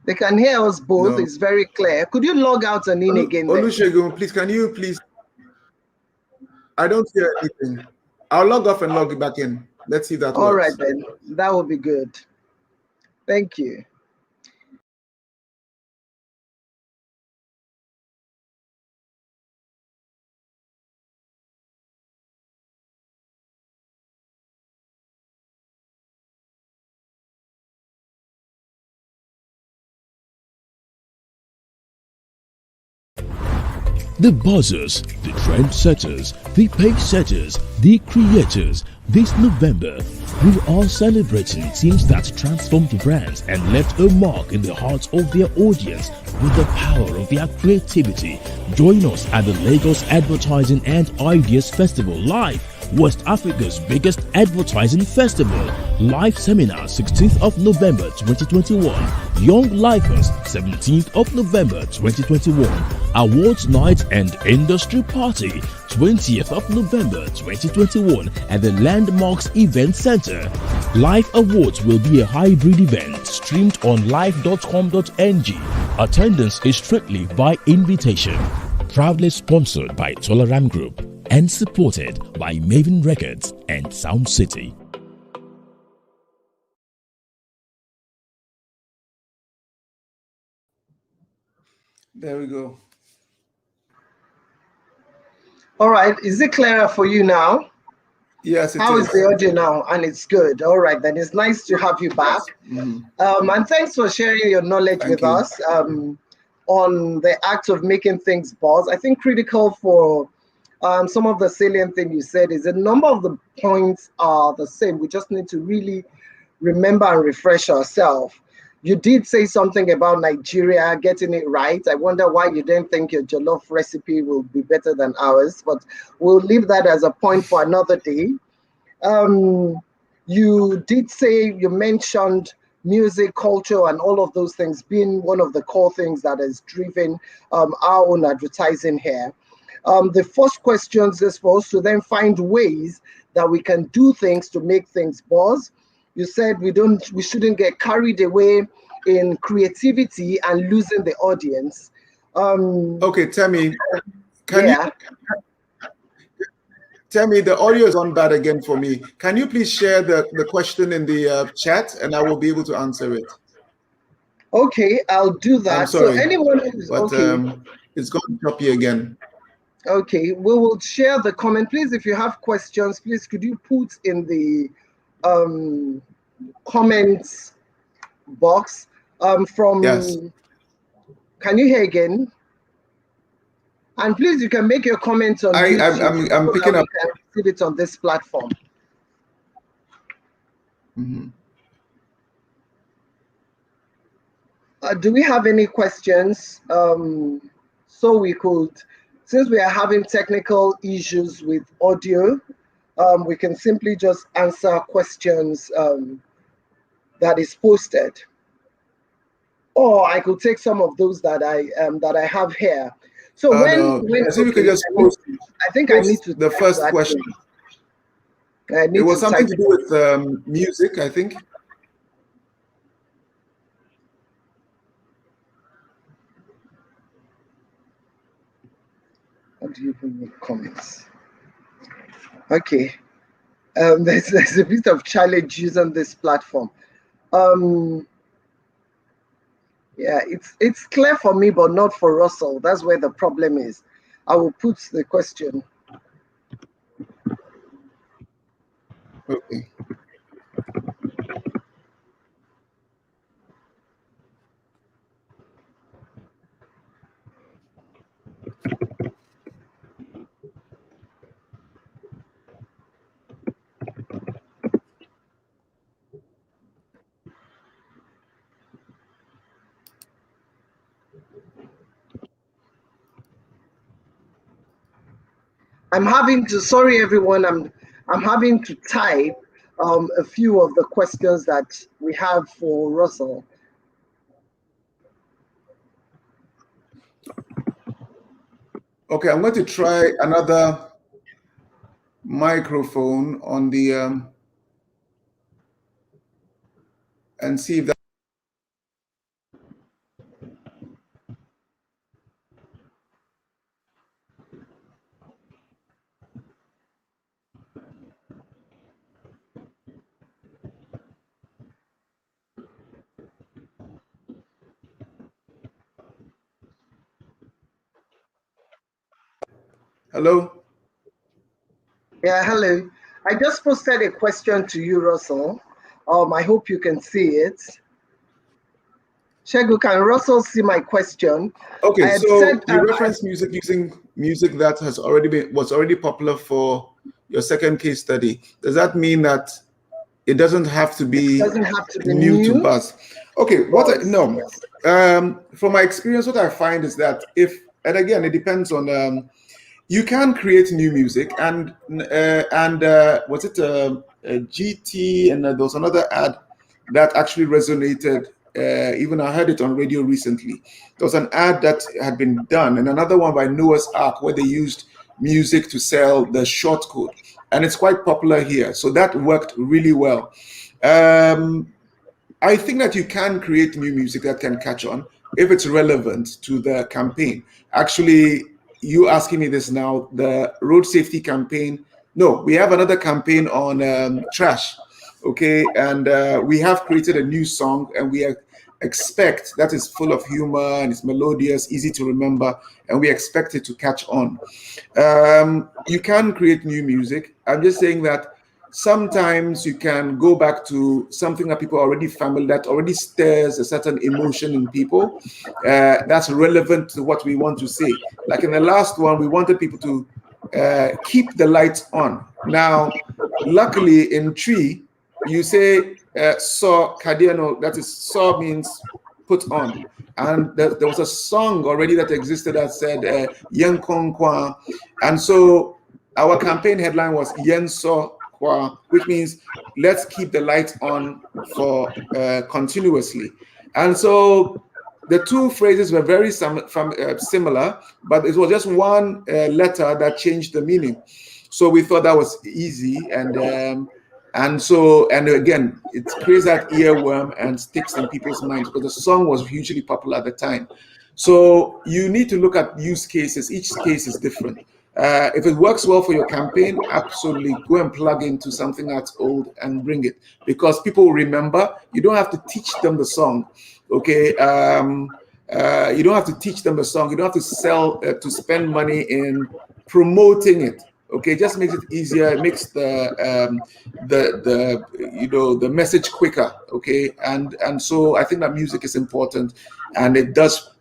Speaker 2: They can hear us both. No. It's very clear. Could you log out and in again?
Speaker 3: Olusegun, please, can you please? I don't hear anything. I'll log off and log back in. Let's see if that works.
Speaker 2: All right, then. That will be good. Thank you.
Speaker 1: The buzzers, the trendsetters, the pace setters, the creators. This November, we are celebrating teams that transformed brands and left a mark in the hearts of their audience with the power of their creativity. Join us at the Lagos Advertising and Ideas Festival LAIF, West Africa's biggest advertising festival. Live seminar 16th of November 2021. Young Lifers 17th of November 2021. Awards night and industry party 20th of November 2021 at the Landmarks Event Center. LAIF Awards will be a hybrid event streamed on live.com.ng. Attendance is strictly by invitation. Proudly sponsored by Toleram Group and supported by Maven Records and Sound City.
Speaker 3: There we go.
Speaker 2: All right. Is it clearer for you now?
Speaker 3: Yes, it is.
Speaker 2: How is the audio now? And it's good. All right, then it's nice to have you back. And thanks for sharing your knowledge with us on the act of making things buzz. I think critical for some of the salient thing you said is a number of the points are the same. We just need to really remember and refresh ourselves. You did say something about Nigeria getting it right. I wonder why you didn't think your jollof recipe will be better than ours, but we'll leave that as a point for another day. You did say, you mentioned music, culture, and all of those things being one of the core things that has driven our own advertising here. The first questions is for us to then find ways that we can do things to make things buzz. You said we shouldn't get carried away in creativity and losing the audience.
Speaker 3: Okay, Temi, Temi, the audio is on bad again for me. Can you please share the question in the chat and I will be able to answer it?
Speaker 2: Okay, I'll do that.
Speaker 3: I'm sorry,
Speaker 2: so anyone who's
Speaker 3: but it's gone choppy again.
Speaker 2: Okay, we will share the comment. Please, if you have questions, please could you put in the comments box
Speaker 3: Yes.
Speaker 2: Can you hear again? And please, you can make your comments on YouTube.
Speaker 3: I'm picking up.
Speaker 2: We can receive it on this platform. Do we have any questions? So we could, since we are having technical issues with audio, we can simply just answer questions that is posted, or I could take some of those that I have here. So
Speaker 3: no, I think we could just post
Speaker 2: I think I need to
Speaker 3: the
Speaker 2: type
Speaker 3: first
Speaker 2: that
Speaker 3: question.
Speaker 2: in. I need
Speaker 3: It was
Speaker 2: to
Speaker 3: something
Speaker 2: type
Speaker 3: to do with music, I think.
Speaker 2: How do you even make comments? Okay. There's a bit of challenge using this platform. Yeah, it's clear for me, but not for Russell. That's where the problem is. I will put the question.
Speaker 3: Okay.
Speaker 2: I'm having to, sorry everyone, I'm having to type a few of the questions that we have for Russell.
Speaker 3: Okay, I'm going to try another microphone on the and see if that. Hello?
Speaker 2: Yeah, hello. I just posted a question to you, Russell. I hope you can see it. Shegu, can Russell see my question?
Speaker 3: Okay,
Speaker 2: I had
Speaker 3: so
Speaker 2: said,
Speaker 3: you reference music using music that was already popular for your second case study. Does that mean that it doesn't have to be
Speaker 2: doesn't have to be
Speaker 3: new to
Speaker 2: new.
Speaker 3: buzz? Okay, no.
Speaker 2: Yes.
Speaker 3: From my experience, what I find is that and again, it depends on. You can create new music, and was it GT, and there was another ad that actually resonated. Even I heard it on radio recently. There was an ad that had been done, and another one by Noah's Ark where they used music to sell the short code, and it's quite popular here. So that worked really well. I think that you can create new music that can catch on if it's relevant to the campaign. Actually, you asking me this now, the road safety campaign. No, we have another campaign on trash. Okay, and we have created a new song, and we expect that is full of humor and it's melodious, easy to remember, and we expect it to catch on. You can create new music. I'm just saying that sometimes you can go back to something that people are already familiar, that already stirs a certain emotion in people, that's relevant to what we want to say. Like in the last one, we wanted people to keep the lights on. Now, luckily in Tree, you say saw Kadiano, that is saw means put on. And there was a song already that existed that said Yen Kong Kwa. And so our campaign headline was Yen So Kwa, which means let's keep the lights on for continuously. And so the two phrases were very similar, but it was just one letter that changed the meaning. So we thought that was easy, and again, it creates that earworm and sticks in people's minds because the song was hugely popular at the time. So you need to look at use cases. Each case is different. If it works well for your campaign, absolutely go and plug into something that's old and bring it, because people remember. You don't have to teach them the song, okay? You don't have to teach them the song. You don't have to spend money in promoting it. Okay, it just makes it easier. It makes the message quicker. Okay, and so I think that music is important, and it does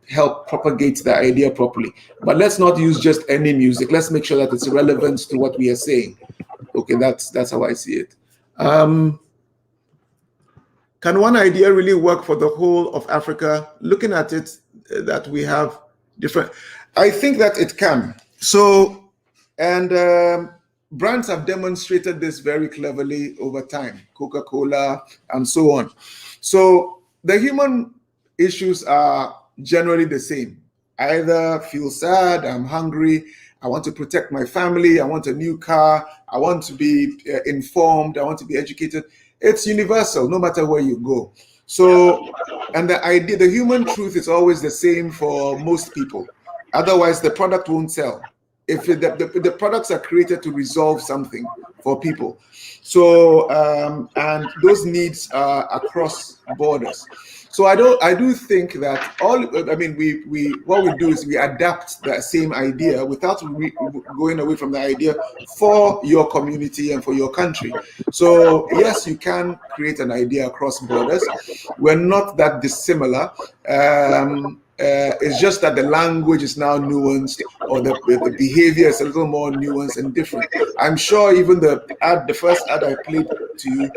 Speaker 3: help propagate the idea properly. But let's not use just any music. Let's make sure that it's relevant to what we are saying. Okay, that's how I see it. Can one idea really work for the whole of Africa? Looking at it, that we have different. I think that it can. So, brands have demonstrated this very cleverly over time, Coca-Cola and so on. So the human issues are generally the same. I either feel sad, I'm hungry, I want to protect my family, I want a new car, I want to be informed, I want to be educated. It's universal, no matter where you go. So, and the human truth is always the same for most people. Otherwise, the product won't sell. If the products are created to resolve something for people. So, and those needs are across borders. So I do think that what we do is we adapt that same idea without going away from the idea for your community and for your country. So yes, you can create an idea across borders. We're not that dissimilar. It's just that the language is now nuanced, or the behavior is a little more nuanced and different. I'm sure even the first ad I played to you,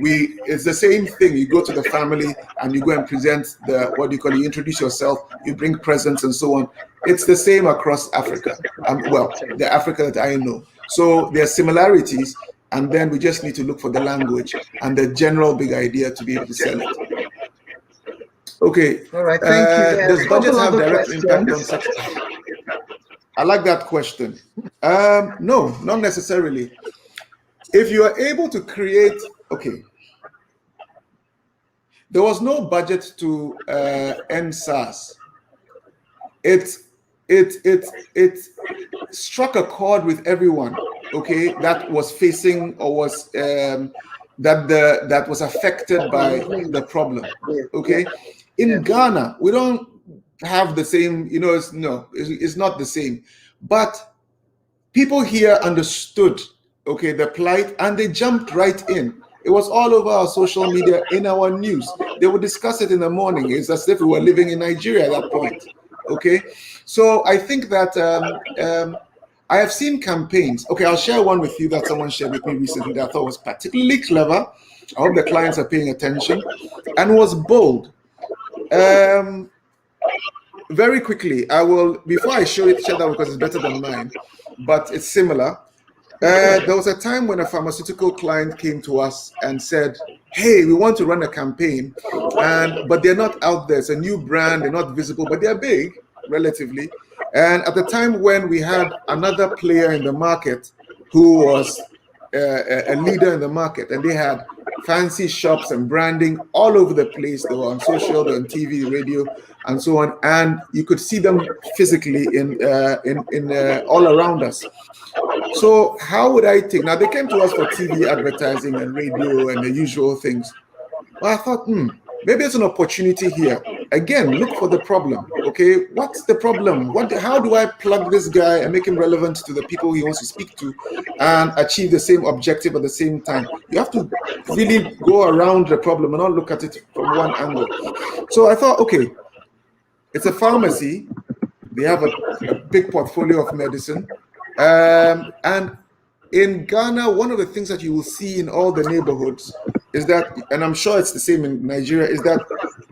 Speaker 3: it's the same thing. You go to the family and you go and present you introduce yourself, you bring presents and so on. It's the same across Africa. The Africa that I know. So there are similarities, and then we just need to look for the language and the general big idea to be able to sell it. Okay.
Speaker 2: All right. Thank you.
Speaker 3: Does budget have direct impact on success? I like that question. No, not necessarily. If you are able to create, there was no budget to end SARS. It struck a chord with everyone. Okay, that was facing or was that was affected by the problem. Okay. In Ghana, we don't have the same, it's not the same. But people here understood, the plight, and they jumped right in. It was all over our social media, in our news. They would discuss it in the morning. It's as if we were living in Nigeria at that point. Okay, so I think that I have seen campaigns. Okay, I'll share one with you that someone shared with me recently that I thought was particularly clever. I hope the clients are paying attention, and was bold. Very quickly, before I share that because it's better than mine, but it's similar. There was a time when a pharmaceutical client came to us and said, hey, we want to run a campaign, but they're not out there. It's a new brand, they're not visible, but they're big, relatively. And at the time when we had another player in the market who was a leader in the market, and they had fancy shops and branding all over the place. They were on social, they were on TV, radio, and so on. And you could see them physically in all around us. So how would I take? Now they came to us for TV advertising and radio and the usual things. Well, I thought, maybe it's an opportunity here. Again, look for the problem. Okay, what's the problem? How do I plug this guy and make him relevant to the people he wants to speak to and achieve the same objective at the same time? You have to really go around the problem and not look at it from one angle. So I thought, okay, it's a pharmacy. They have a big portfolio of medicine. And in Ghana, one of the things that you will see in all the neighborhoods is that, and I'm sure it's the same in Nigeria, is that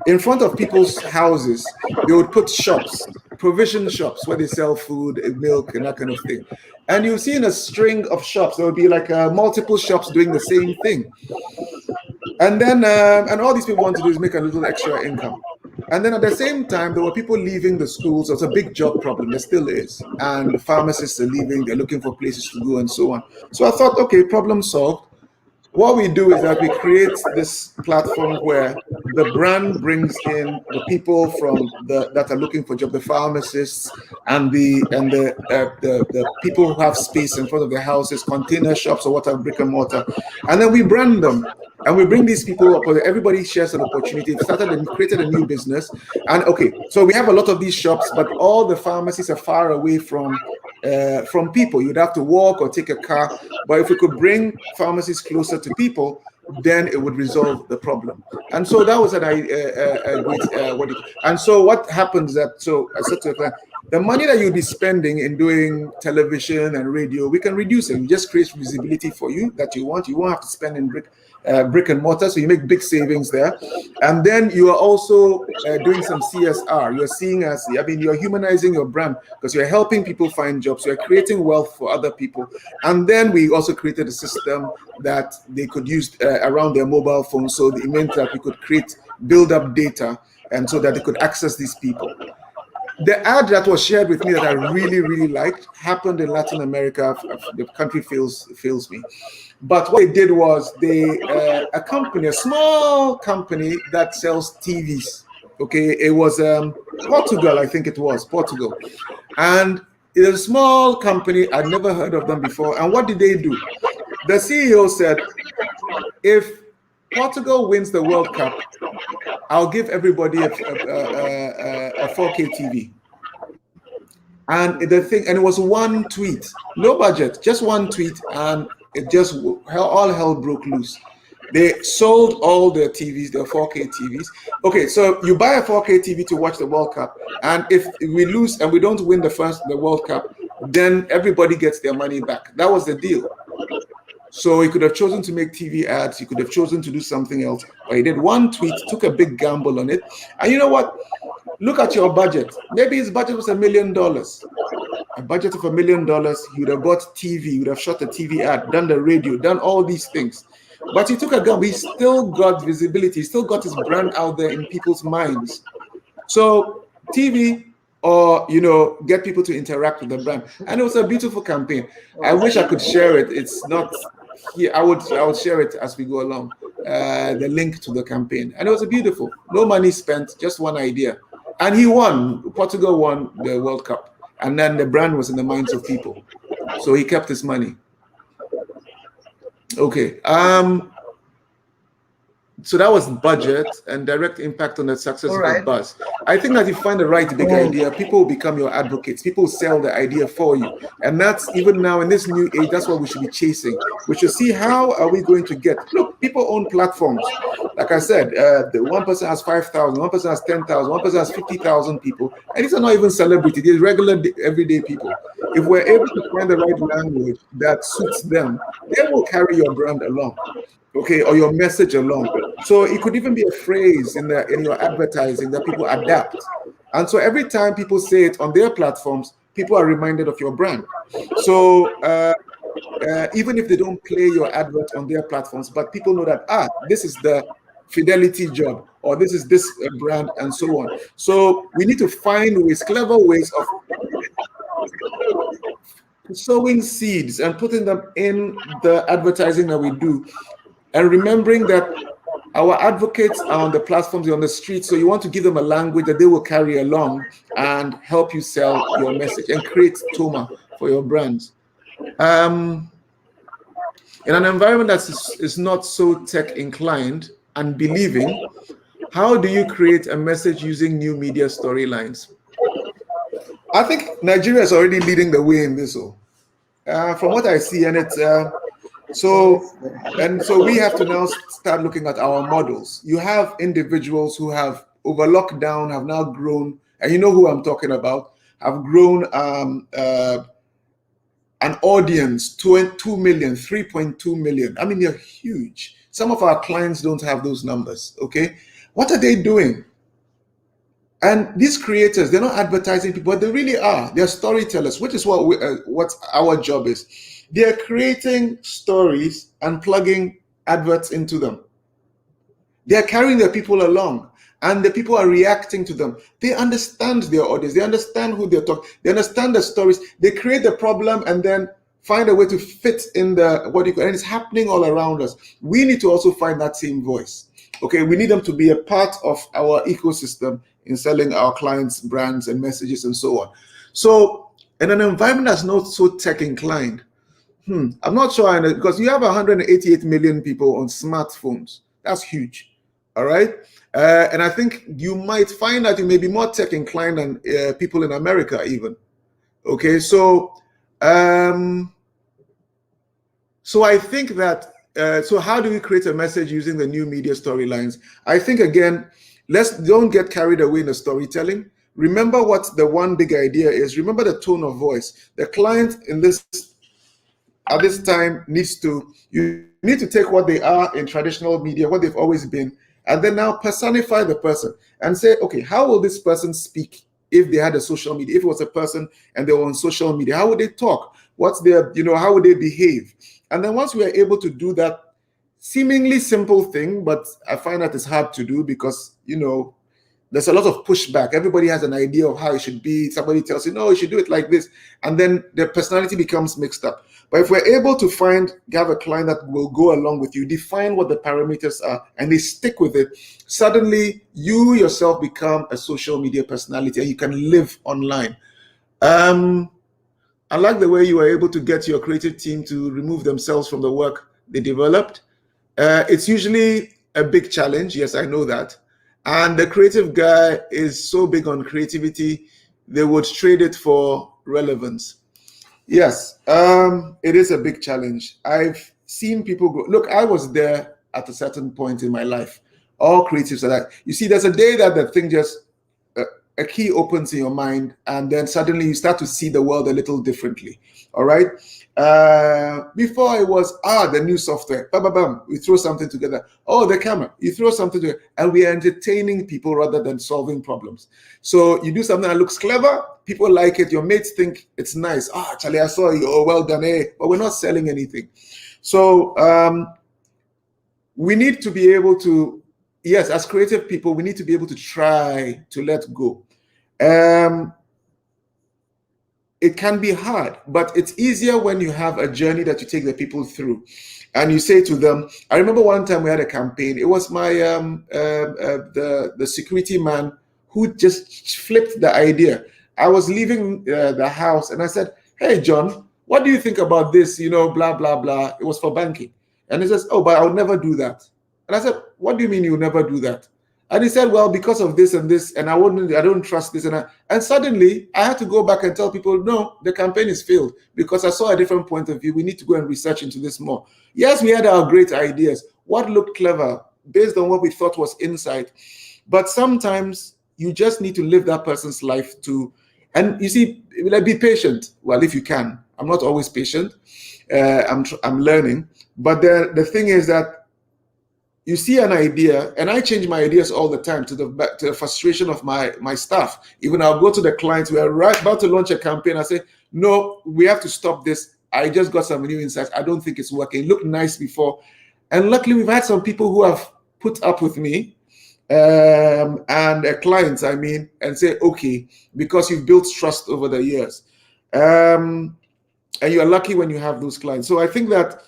Speaker 3: in front of people's houses, they would put shops, provision shops, where they sell food, milk, and that kind of thing. And you'll see in a string of shops, there would be like multiple shops doing the same thing. And then, and all these people want to do is make a little extra income. And then at the same time, there were people leaving the schools. It's a big job problem. There still is. And the pharmacists are leaving. They're looking for places to go and so on. So I thought, okay, problem solved. What we do is that we create this platform where the brand brings in the people that are looking for jobs, the pharmacists and the people who have space in front of their houses, container shops or whatever, brick and mortar, and then we brand them and we bring these people up. Everybody shares an opportunity. It started and created a new business. And okay, so we have a lot of these shops, but all the pharmacies are far away from people. You'd have to walk or take a car. But if we could bring pharmacies closer to people, then it would resolve the problem. And so that was a great and so what happens that, so I said to the client, the money that you'll be spending in doing television and radio, we can reduce it. We just create visibility for you that you want. You won't have to spend in brick and mortar, so you make big savings there. And then you are also doing some CSR. You're seeing as, I mean, you're humanizing your brand because you're helping people find jobs. You're creating wealth for other people. And then we also created a system that they could use around their mobile phone. So it meant that we could build up data, and so that they could access these people. The ad that was shared with me that I really, really liked happened in Latin America. The country fails me. But what they did was a small company that sells TVs. Okay, it was Portugal, I think it was Portugal. And it's a small company. I'd never heard of them before. And what did they do? The CEO said, if Portugal wins the World Cup, I'll give everybody a 4K TV. And it was one tweet, no budget, just one tweet, and it just all hell broke loose. They sold all their TVs, their 4K TVs. Okay, so you buy a 4K TV to watch the World Cup, and if we lose and we don't win the World Cup, then everybody gets their money back. That was the deal. So he could have chosen to make TV ads. He could have chosen to do something else. But he did one tweet, took a big gamble on it. And you know what? Look at your budget. Maybe his budget was $1 million. A budget of $1 million, he would have bought TV, he would have shot a TV ad, done the radio, done all these things. But he took a gamble. He still got visibility. He still got his brand out there in people's minds. So TV, or get people to interact with the brand. And it was a beautiful campaign. I wish I could share it. It's not here. I would share it as we go along, the link to the campaign. And it was beautiful. No money spent, just one idea. And he won. Portugal won the World Cup. And then the brand was in the minds of people. So he kept his money. Okay. So that was budget and direct impact on the success of the buzz. I think that if you find the right big idea, people will become your advocates. People will sell the idea for you. And that's, even now in this new age, that's what we should be chasing. We should see, how are we going to get, look, people own platforms. Like I said, the one person has 5,000, one person has 10,000, one person has 50,000 people. And these are not even celebrities, these are regular, everyday people. If we're able to find the right language that suits them, they will carry your brand along. Okay, or your message along. So it could even be a phrase in your advertising that people adapt. And so every time people say it on their platforms, people are reminded of your brand. So even if they don't play your advert on their platforms, but people know that, this is the Fidelity job, or this is this brand, and so on. So we need to find ways, clever ways of sowing seeds and putting them in the advertising that we do. And remembering that our advocates are on the platforms, they're on the streets, so you want to give them a language that they will carry along and help you sell your message and create toma for your brands. In an environment that is not so tech inclined and believing, how do you create a message using new media storylines? I think Nigeria is already leading the way in this. From what I see, and it's so we have to now start looking at our models. You have individuals who have, over lockdown, have now grown, and you know who I'm talking about, have grown an audience to 2 million, 3.2 million. I mean, they're huge. Some of our clients don't have those numbers, okay? What are they doing? And these creators, they're not advertising people, but they really are. They're storytellers, which is what our job is. They're creating stories and plugging adverts into them. They're carrying their people along, and the people are reacting to them. They understand their audience. They understand who they're talking. They understand the stories. They create the problem and then find a way to fit in and it's happening all around us. We need to also find that same voice. Okay, we need them to be a part of our ecosystem in selling our clients' brands and messages and so on. So in an environment that's not so tech inclined, I'm not sure, because you have 188 million people on smartphones. That's huge. All right. And I think you might find that you may be more tech inclined than people in America even. Okay. So I think that, so how do we create a message using the new media storylines? I think, again, don't get carried away in the storytelling. remember what the one big idea is. Remember the tone of voice. The client at this time you need to take what they are in traditional media, what they've always been, and then now personify the person and say, okay, how will this person speak if they had a social media? If it was a person and they were on social media, how would they talk? What's their, how would they behave? And then once we are able to do that seemingly simple thing, but I find that it's hard to do because, there's a lot of pushback. Everybody has an idea of how it should be. Somebody tells you, no, you should do it like this. And then the personality becomes mixed up. But if we're able to have a client that will go along with you, define what the parameters are, and they stick with it, suddenly you yourself become a social media personality and you can live online. I like the way you were able to get your creative team to remove themselves from the work they developed. It's usually a big challenge. Yes, I know that. And the creative guy is so big on creativity, they would trade it for relevance. Yes, it is a big challenge. I've seen people go, look, I was there at a certain point in my life. All creatives are that. You see, there's a day that the thing just, a key opens in your mind, and then suddenly you start to see the world a little differently. All right? Before it was, the new software, bam, bam, bam, we throw something together. Oh, the camera, you throw something together, and we are entertaining people rather than solving problems. So you do something that looks clever, people like it, your mates think it's nice. Charlie, I saw you, oh, well done, but we're not selling anything. So we need to be able to, yes, as creative people, we need to be able to try to let go. It can be hard, but it's easier when you have a journey that you take the people through. And you say to them, I remember one time we had a campaign. It was my the security man who just flipped the idea. I was leaving the house and I said, hey, John, what do you think about this? Blah, blah, blah. It was for banking. And he says, oh, but I'll never do that. And I said, what do you mean you'll never do that? And he said, well, because of this and this, and I don't trust this. And suddenly I had to go back and tell people, no, the campaign is failed because I saw a different point of view. We need to go and research into this more. Yes, we had our great ideas. What looked clever based on what we thought was insight. But sometimes you just need to live that person's life too. And you see, be patient. Well, if you can. I'm not always patient. I'm learning. But the thing is that you see an idea, and I change my ideas all the time to the frustration of my staff. Even I'll go to the clients, we are right about to launch a campaign. I say, no, we have to stop this. I just got some new insights. I don't think it's working. It looked nice before. And luckily, we've had some people who have put up with me, and clients, and say, okay, because you've built trust over the years. And you're lucky when you have those clients. So I think that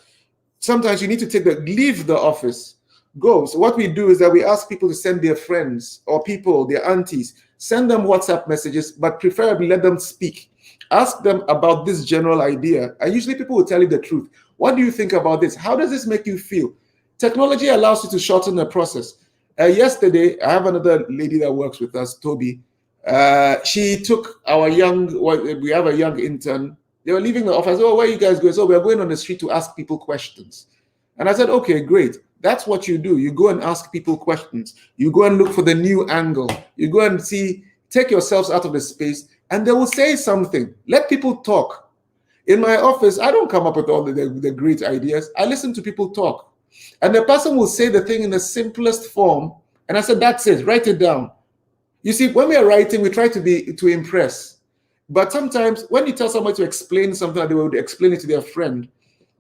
Speaker 3: sometimes you need to leave the office, go. So what we do is that we ask people to send their friends or people, their aunties, send them WhatsApp messages, but preferably let them speak. Ask them about this general idea. And usually people will tell you the truth. What do you think about this? How does this make you feel? Technology allows you to shorten the process. Yesterday, I have another lady that works with us, Toby. She took we have a young intern. They were leaving the office. Oh, where are you guys going? So we're going on the street to ask people questions. And I said, okay, great. That's what you do. You go and ask people questions. You go and look for the new angle. You go and take yourselves out of the space, and they will say something. Let people talk. In my office, I don't come up with all the great ideas. I listen to people talk. And the person will say the thing in the simplest form. And I said, that's it. Write it down. You see, when we are writing, we try to impress. But sometimes when you tell somebody to explain something, they would explain it to their friend.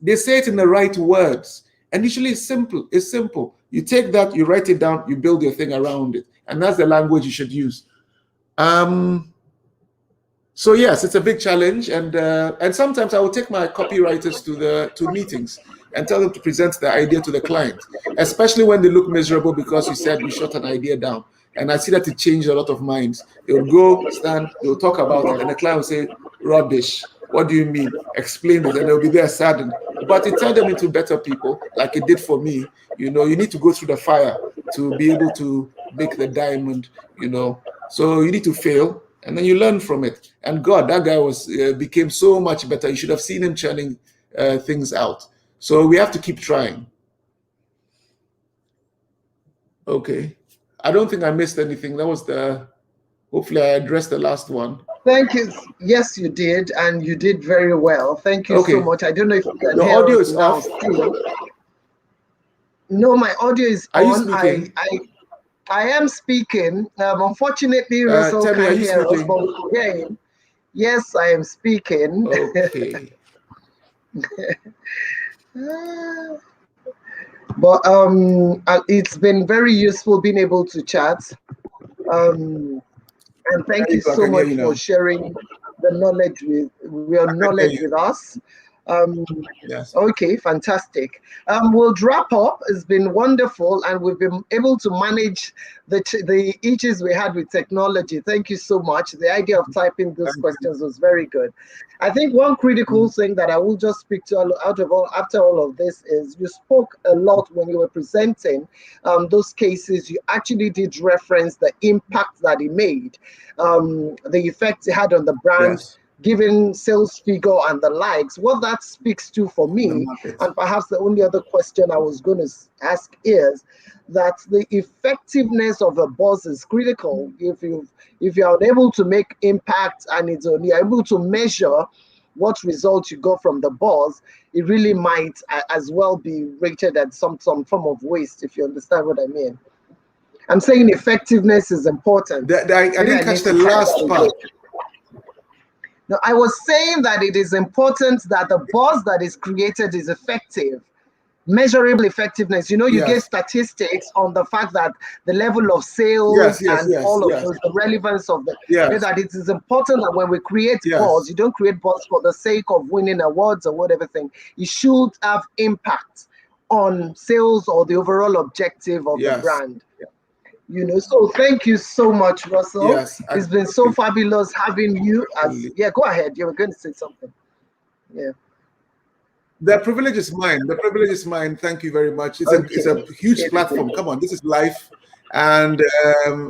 Speaker 3: They say it in the right words. And usually it's simple. It's simple. You take that, you write it down, you build your thing around it. And that's the language you should use. So yes, it's a big challenge. And sometimes I will take my copywriters to meetings and tell them to present the idea to the client, especially when they look miserable because you said we shot an idea down. And I see that it changed a lot of minds. They'll go, stand, they'll talk about it, and the client will say, rubbish. What do you mean? Explain it, and they'll be there saddened. But it turned them into better people, like it did for me. You need to go through the fire to be able to make the diamond, So you need to fail, and then you learn from it. And God, that guy became so much better. You should have seen him churning things out. So we have to keep trying. Okay. I don't think I missed anything. That was the Hopefully, I addressed the last one.
Speaker 2: Thank you. Yes, you did, and you did very well. Thank you so much. I don't know if you can
Speaker 3: Your
Speaker 2: hear
Speaker 3: audio
Speaker 2: us
Speaker 3: is
Speaker 2: now
Speaker 3: off.
Speaker 2: still. No, my audio is
Speaker 3: Are you
Speaker 2: on.
Speaker 3: speaking?
Speaker 2: I am speaking. Unfortunately, Russell
Speaker 3: Tell me, are
Speaker 2: can't
Speaker 3: you
Speaker 2: hear us,
Speaker 3: speaking?
Speaker 2: but we can hear him. Yes, I am speaking.
Speaker 3: Okay.
Speaker 2: But it's been very useful being able to chat. And thank you so much for sharing the knowledge with us.
Speaker 3: Yes.
Speaker 2: Okay, fantastic. We'll wrap up. It's been wonderful, and we've been able to manage the issues we had with technology. Thank you so much. The idea of typing those questions was very good. I think one critical thing that I will just speak to after all of this is you spoke a lot when you were presenting those cases. You actually did reference the impact that it made, the effect it had on the brand.
Speaker 3: Yes.
Speaker 2: Given sales figure and the likes. What that speaks to for me, and perhaps the only other question I was going to ask is that the effectiveness of a buzz is critical. If you are able to make impact and you're able to measure what results you got from the buzz, it really might as well be rated at some form of waste, if you understand what I mean. I'm saying effectiveness is important.
Speaker 3: I didn't catch the last part.
Speaker 2: No, I was saying that it is important that the buzz that is created is effective, measurable effectiveness. You gave statistics on the fact that the level of sales all of those, the relevance of that it is important that when we create buzz, you don't create buzz for the sake of winning awards or whatever thing. It should have impact on sales or the overall objective of the brand. So thank you so much, Russell.
Speaker 3: Yes,
Speaker 2: it's been so fabulous having you. Go ahead. You were going to say something. Yeah.
Speaker 3: The privilege is mine. The privilege is mine. Thank you very much. It's a huge platform. Come on, this is LAIF, and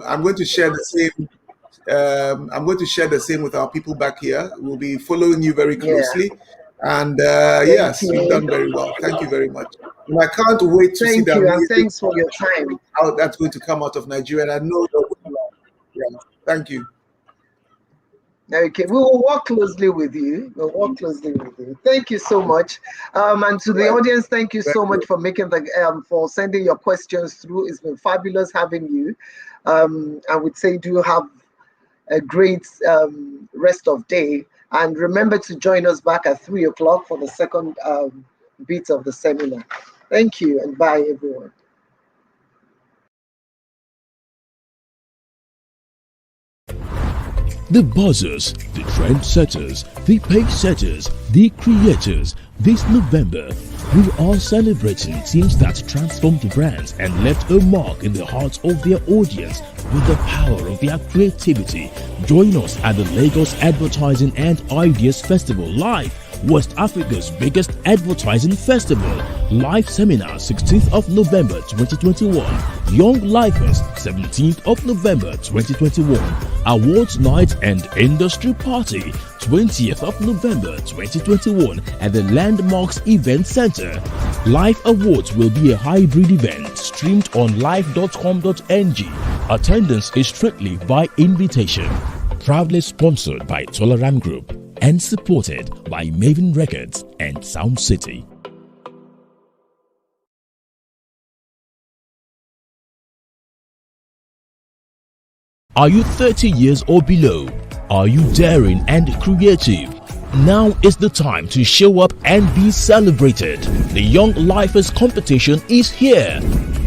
Speaker 3: I'm going to share the same. I'm going to share the same with our people back here. We'll be following you very closely. And yes, you've done very well. Thank you very much. And I can't wait to see that.
Speaker 2: Thank you, and thanks for your time.
Speaker 3: How that's going to come out of Nigeria. And I know that. Thank you.
Speaker 2: Okay, we will work closely with you. Thank you so much. And to the audience, thank you so much for making for sending your questions through. It's been fabulous having you. I would say do have a great rest of day. And remember to join us back at 3 o'clock for the second bit of the seminar. Thank you, and bye, everyone.
Speaker 1: The buzzers, the trendsetters, the pace setters, the creators. This November, we are celebrating teams that transformed brands and left a mark in the hearts of their audience with the power of their creativity. Join us at the Lagos Advertising and Ideas Festival LAIF, West Africa's biggest advertising festival. LAIF Seminar 16th of November 2021. Young Lifers 17th of November 2021. Awards Night and Industry Party 20th of November 2021 at the Landmarks Event Center. LAIF Awards will be a hybrid event streamed on live.com.ng. Attendance is strictly by invitation. Proudly sponsored by Toleram Group and supported by Maven Records and Sound City. Are you 30 years or below? Are you daring and creative? Now is the time to show up and be celebrated. The Young Lifers competition is here.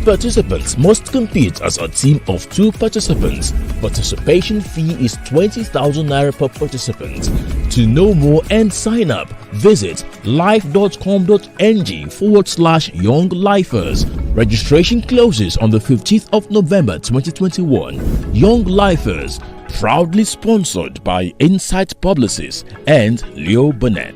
Speaker 1: Participants must compete as a team of 2 participants. Participation fee is 20,000 naira per participant. To know more and sign up, visit live.com.ng/Young Lifers. Registration closes on the 15th of November 2021. Young Lifers, proudly sponsored by Insight Publicists and Leo Burnett.